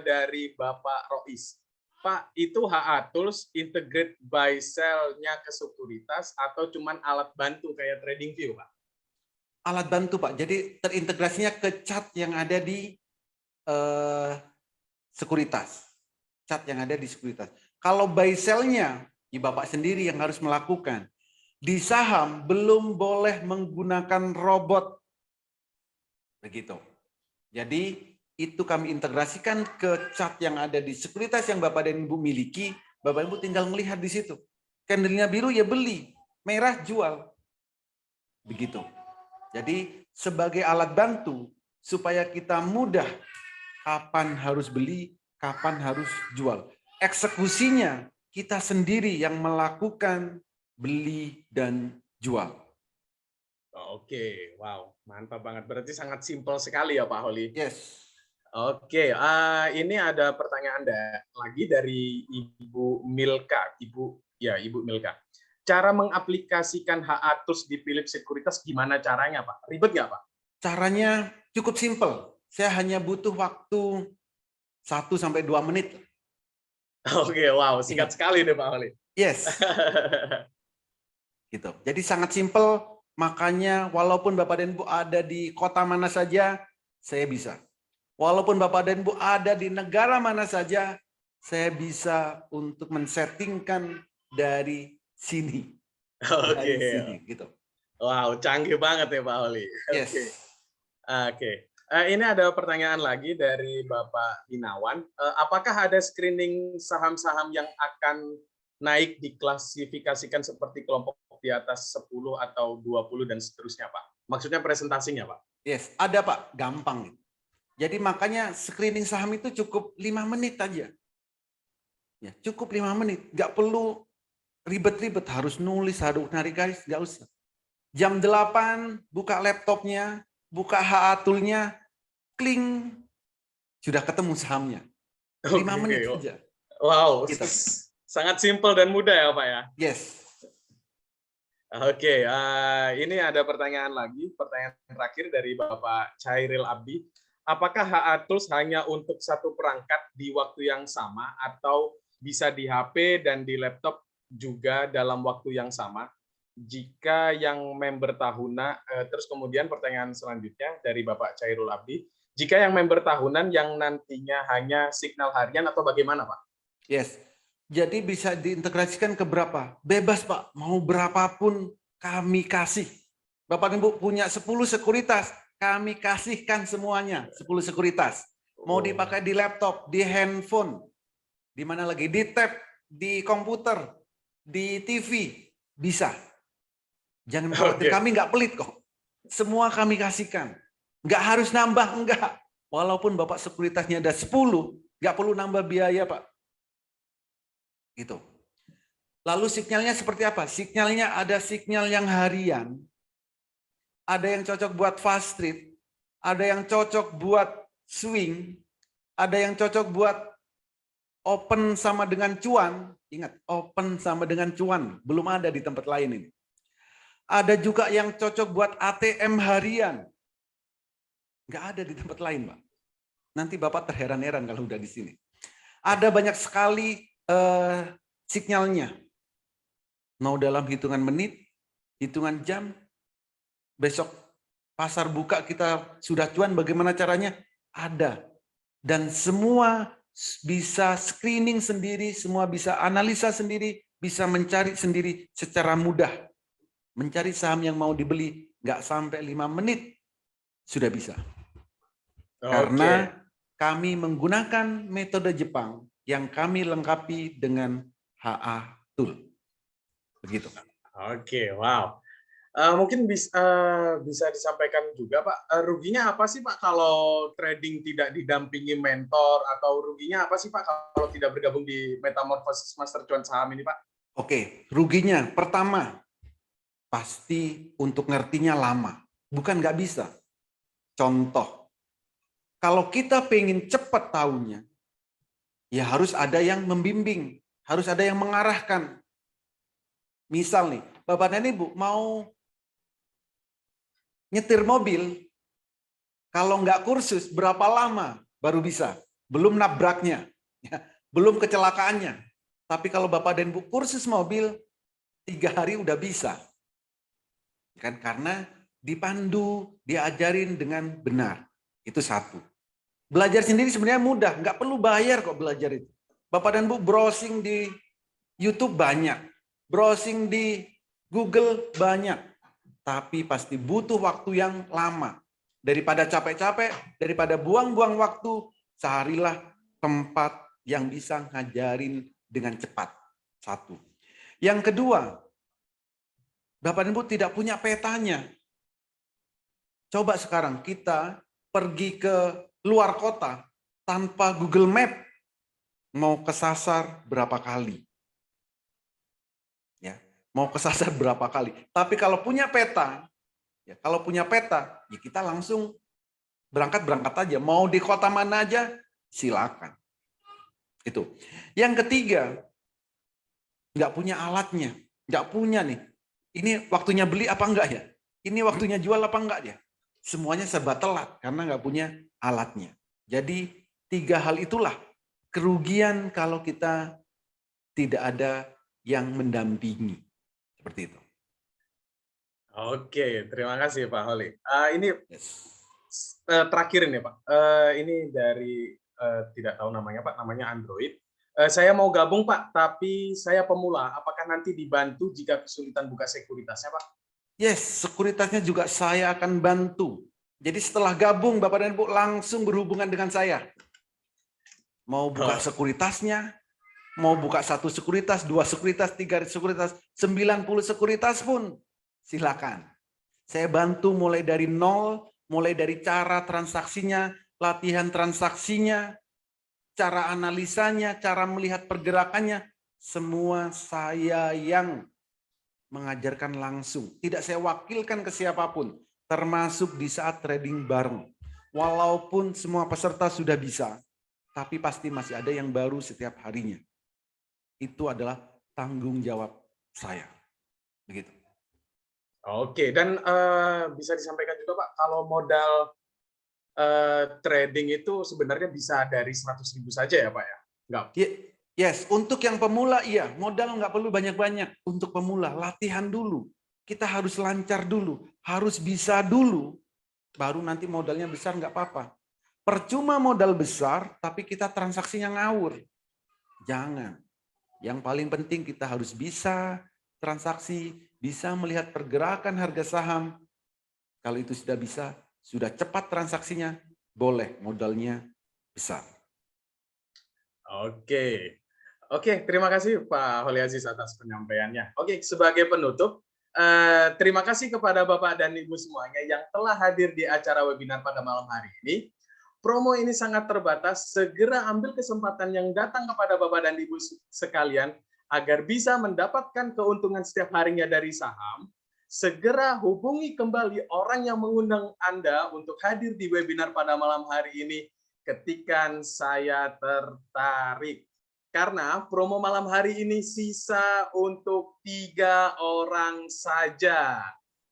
[SPEAKER 1] dari Bapak Rois. Pak, itu HA Tools integrate buy sell-nya ke sekuritas atau cuman alat bantu kayak TradingView, Pak?
[SPEAKER 2] Alat bantu, Pak. Jadi terintegrasinya ke chart yang ada di sekuritas. Chart yang ada di sekuritas. Kalau buy sell-nya, ya Bapak sendiri yang harus melakukan. Di saham belum boleh menggunakan robot. Begitu. Jadi itu kami integrasikan ke chart yang ada di sekuritas yang Bapak dan Ibu miliki. Bapak Ibu tinggal melihat di situ. Candle-nya biru ya beli, merah jual. Begitu. Jadi sebagai alat bantu supaya kita mudah kapan harus beli, kapan harus jual. Eksekusinya kita sendiri yang melakukan beli dan jual.
[SPEAKER 1] Oke, wow, mantap banget. Berarti sangat simpel sekali ya Pak Holi.
[SPEAKER 2] Yes.
[SPEAKER 1] Oke, ini ada pertanyaan lagi dari Ibu Milka. Ibu Milka. Cara mengaplikasikan HA Tools di Philips Sekuritas gimana caranya, Pak? Ribet nggak, Pak?
[SPEAKER 2] Caranya cukup simpel. Saya hanya butuh waktu 1-2 menit.
[SPEAKER 1] Oke, wow, singkat sekali deh Pak Holi.
[SPEAKER 2] Yes. Gitu. Jadi sangat simpel, makanya walaupun Bapak dan Ibu ada di kota mana saja, saya bisa. Walaupun Bapak dan Ibu ada di negara mana saja, saya bisa untuk men-settingkan dari sini.
[SPEAKER 1] Oke.
[SPEAKER 2] Dari sini, gitu.
[SPEAKER 1] Wow, canggih banget ya Pak Holi.
[SPEAKER 2] Yes.
[SPEAKER 1] Oke. Ini ada pertanyaan lagi dari Bapak Gunawan. Apakah ada screening saham-saham yang akan naik diklasifikasikan seperti kelompok di atas 10 atau 20 dan seterusnya, Pak? Maksudnya presentasinya, Pak?
[SPEAKER 2] Yes, ada Pak, gampang. Jadi makanya screening saham itu cukup 5 menit aja. Ya, cukup 5 menit, nggak perlu ribet-ribet, harus nulis, harus narik garis, nggak usah. Jam 8, buka laptopnya, buka HA Tool-nya, kling, sudah ketemu sahamnya. 5 menit saja.
[SPEAKER 1] Wow, gitu. Sangat simpel dan mudah ya Pak ya?
[SPEAKER 2] Yes.
[SPEAKER 1] Oke, ini ada pertanyaan lagi, pertanyaan terakhir dari Bapak Cairil Abdi. Apakah HA Tools hanya untuk satu perangkat di waktu yang sama atau bisa di HP dan di laptop juga dalam waktu yang sama? Jika yang member tahunan, terus kemudian pertanyaan selanjutnya dari Bapak Cairul Abdi, jika yang member tahunan yang nantinya hanya signal harian atau bagaimana Pak?
[SPEAKER 2] Yes, jadi bisa diintegrasikan ke berapa? Bebas Pak, mau berapapun kami kasih. Bapak Ibu punya 10 sekuritas, kami kasihkan semuanya, 10 sekuritas. Mau dipakai di laptop, di handphone, di mana lagi, di tab, di komputer, di TV, bisa. Jangan khawatir, kami nggak pelit kok. Semua kami kasihkan. Nggak harus nambah, enggak. Walaupun Bapak sekuritasnya ada 10, nggak perlu nambah biaya Pak. Gitu. Lalu signalnya seperti apa? Signalnya ada signal yang harian, ada yang cocok buat fast trade, ada yang cocok buat swing, ada yang cocok buat open sama dengan cuan. Ingat, open sama dengan cuan, belum ada di tempat lain ini. Ada juga yang cocok buat ATM harian. Nggak ada di tempat lain, Pak. Nanti Bapak terheran-heran kalau udah di sini. Ada banyak sekali signalnya. Mau dalam hitungan menit, hitungan jam, besok pasar buka kita sudah cuan, bagaimana caranya? Ada. Dan semua bisa screening sendiri, semua bisa analisa sendiri, bisa mencari sendiri secara mudah. Mencari saham yang mau dibeli, nggak sampai 5 menit sudah bisa.
[SPEAKER 1] Oke.
[SPEAKER 2] Karena kami menggunakan metode Jepang yang kami lengkapi dengan HA Tool. Begitu.
[SPEAKER 1] Oke, wow. Mungkin bisa disampaikan juga, Pak, ruginya apa sih, Pak, kalau trading tidak didampingi mentor, atau ruginya apa sih, Pak, kalau tidak bergabung di Metamorphosis Master Cuan Saham ini, Pak?
[SPEAKER 2] Oke, ruginya pertama, pasti untuk ngertinya lama. Bukan nggak bisa. Contoh, kalau kita pengen cepat tahunya, ya harus ada yang membimbing, harus ada yang mengarahkan. Misal nih, Bapak dan Ibu mau nyetir mobil, kalau nggak kursus berapa lama baru bisa? Belum nabraknya, ya, belum kecelakaannya. Tapi kalau Bapak dan Ibu kursus mobil, 3 hari udah bisa. Kan karena dipandu, diajarin dengan benar. Itu satu. Belajar sendiri sebenarnya mudah, nggak perlu bayar kok belajar itu. Bapak dan Ibu browsing di YouTube banyak, browsing di Google banyak, tapi pasti butuh waktu yang lama. Daripada capek-capek, daripada buang-buang waktu, carilah tempat yang bisa ngajarin dengan cepat. Satu. Yang kedua, Bapak dan Ibu tidak punya petanya. Coba sekarang kita pergi ke luar kota tanpa Google Map, mau kesasar berapa kali? Ya, mau kesasar berapa kali? Tapi kalau punya peta, ya kita langsung berangkat aja. Mau di kota mana aja, silakan. Itu. Yang ketiga, nggak punya alatnya, nggak punya nih. Ini waktunya beli apa enggak ya? Ini waktunya jual apa enggak ya? Semuanya serba telat karena nggak punya alatnya. Jadi 3 hal itulah kerugian kalau kita tidak ada yang mendampingi. Seperti itu.
[SPEAKER 1] Oke, terima kasih, Pak Holi. Ini
[SPEAKER 2] Yes.
[SPEAKER 1] terakhir ini, Pak. Ini dari tidak tahu namanya, Pak. Namanya Android. Saya mau gabung, Pak, tapi saya pemula. Apakah nanti dibantu jika kesulitan buka sekuritasnya, Pak?
[SPEAKER 2] Yes, sekuritasnya juga saya akan bantu. Jadi setelah gabung Bapak dan Ibu langsung berhubungan dengan saya. Mau buka
[SPEAKER 1] Oh,
[SPEAKER 2] sekuritasnya, mau buka 1 sekuritas, 2 sekuritas, 3 sekuritas, 90 sekuritas pun silakan. Saya bantu mulai dari nol, mulai dari cara transaksinya, latihan transaksinya, cara analisanya, cara melihat pergerakannya, semua saya yang mengajarkan langsung. Tidak saya wakilkan ke siapapun, termasuk di saat trading bareng. Walaupun semua peserta sudah bisa, tapi pasti masih ada yang baru setiap harinya. Itu adalah tanggung jawab saya. Begitu.
[SPEAKER 1] oke, dan bisa disampaikan juga, Pak, kalau modal trading itu sebenarnya bisa dari 100.000 saja ya, Pak, ya? Nggak.
[SPEAKER 2] Yes, untuk yang pemula iya, modal nggak perlu banyak-banyak. Untuk pemula, latihan dulu. Kita harus lancar dulu, harus bisa dulu, baru nanti modalnya besar nggak apa-apa. Percuma modal besar, tapi kita transaksinya ngawur. Jangan. Yang paling penting kita harus bisa transaksi, bisa melihat pergerakan harga saham. Kalau itu sudah bisa, sudah cepat transaksinya, boleh modalnya besar.
[SPEAKER 1] Oke. Oke, terima kasih Pak Holi Aziz atas penyampaiannya. Oke, sebagai penutup, terima kasih kepada Bapak dan Ibu semuanya yang telah hadir di acara webinar pada malam hari ini. Promo ini sangat terbatas, segera ambil kesempatan yang datang kepada Bapak dan Ibu sekalian agar bisa mendapatkan keuntungan setiap harinya dari saham. Segera hubungi kembali orang yang mengundang Anda untuk hadir di webinar pada malam hari ini ketika saya tertarik. Karena promo malam hari ini sisa untuk 3 orang saja.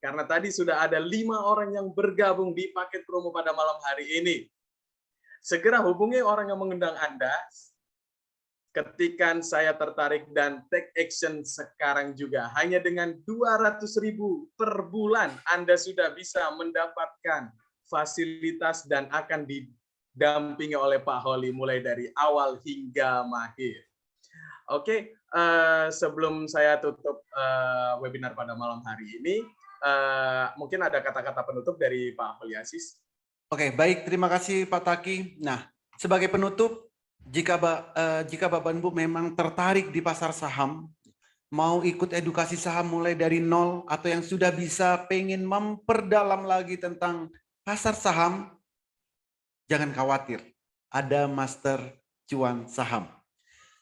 [SPEAKER 1] Karena tadi sudah ada 5 orang yang bergabung di paket promo pada malam hari ini. Segera hubungi orang yang mengundang Anda. Ketika saya tertarik dan take action sekarang juga. Hanya dengan 200.000 per bulan Anda sudah bisa mendapatkan fasilitas dan akan didampingi oleh Pak Holi mulai dari awal hingga mahir. Oke, sebelum saya tutup webinar pada malam hari ini, mungkin ada kata-kata penutup dari Pak Holiasis.
[SPEAKER 2] Oke, baik. Terima kasih Pak Taki. Nah, sebagai penutup, jika Bapak Ibu memang tertarik di pasar saham, mau ikut edukasi saham mulai dari nol, atau yang sudah bisa pengen memperdalam lagi tentang pasar saham, jangan khawatir. Ada Master Cuan Saham.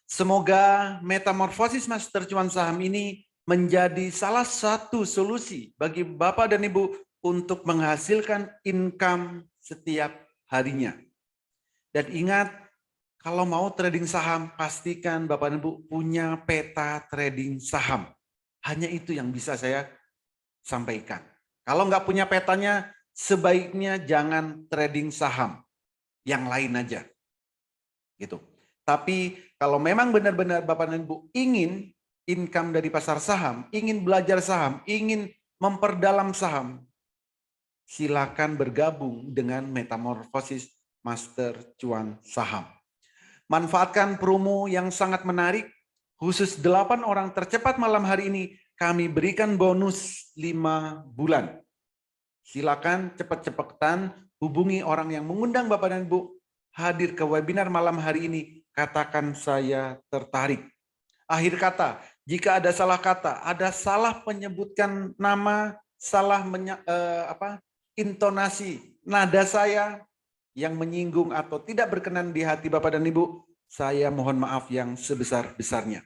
[SPEAKER 2] Semoga metamorfosis Master Cuan Saham ini menjadi salah satu solusi bagi Bapak dan Ibu untuk menghasilkan income setiap harinya. Dan ingat, kalau mau trading saham, pastikan Bapak dan Ibu punya peta trading saham. Hanya itu yang bisa saya sampaikan. Kalau nggak punya petanya, sebaiknya jangan trading saham. Yang lain aja. Gitu. Tapi kalau memang benar-benar Bapak dan Ibu ingin income dari pasar saham, ingin belajar saham, ingin memperdalam saham, silakan bergabung dengan metamorfosis Master Cuan Saham. Manfaatkan promo yang sangat menarik, khusus 8 orang tercepat malam hari ini, kami berikan bonus 5 bulan. Silakan cepat-cepatan hubungi orang yang mengundang Bapak dan Ibu hadir ke webinar malam hari ini. Katakan saya tertarik. Akhir kata, jika ada salah kata, ada salah menyebutkan nama, salah intonasi, nada saya yang menyinggung atau tidak berkenan di hati Bapak dan Ibu, saya mohon maaf yang sebesar-besarnya.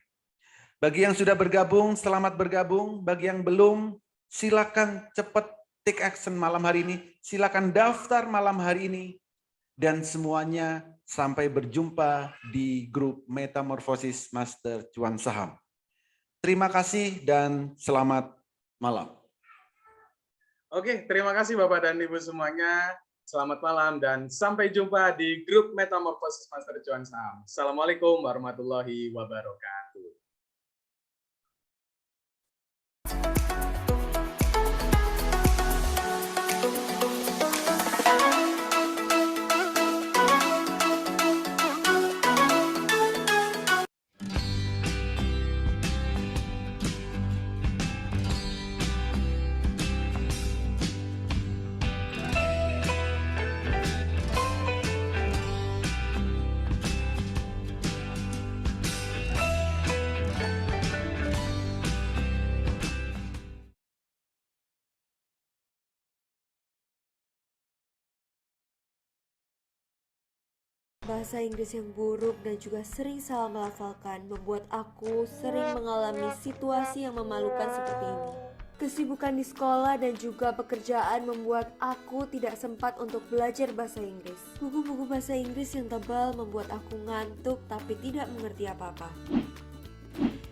[SPEAKER 2] Bagi yang sudah bergabung, selamat bergabung. Bagi yang belum, silakan cepat take action malam hari ini. Silakan daftar malam hari ini. Dan semuanya sampai berjumpa di grup Metamorfosis Master Cuan Saham. Terima kasih dan selamat malam.
[SPEAKER 1] Oke, terima kasih Bapak dan Ibu semuanya. Selamat malam dan sampai jumpa di grup Metamorfosis Master Cuan Saham. Assalamualaikum warahmatullahi wabarakatuh.
[SPEAKER 3] Bahasa Inggris yang buruk dan juga sering salah melafalkan membuat aku sering mengalami situasi yang memalukan seperti ini. Kesibukan di sekolah dan juga pekerjaan membuat aku tidak sempat untuk belajar bahasa Inggris. Buku-buku bahasa Inggris yang tebal membuat aku ngantuk tapi tidak mengerti apa-apa.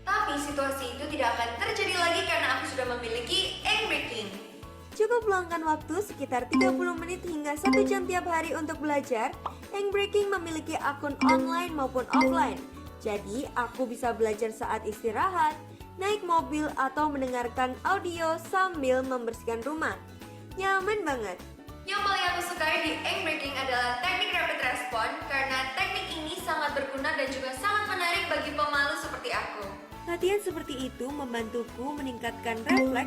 [SPEAKER 4] Tapi situasi itu tidak akan terjadi lagi karena aku sudah memiliki Breaking.
[SPEAKER 3] Cukup luangkan waktu sekitar 30 menit hingga 1 jam tiap hari untuk belajar. Breaking memiliki akun online maupun offline. Jadi aku bisa belajar saat istirahat, naik mobil atau mendengarkan audio sambil membersihkan rumah. Nyaman banget.
[SPEAKER 4] Yang paling aku sukai di Breaking adalah teknik rapid response karena teknik ini sangat berguna dan juga sangat menarik bagi pemalu seperti aku.
[SPEAKER 3] Latihan seperti itu membantuku meningkatkan refleks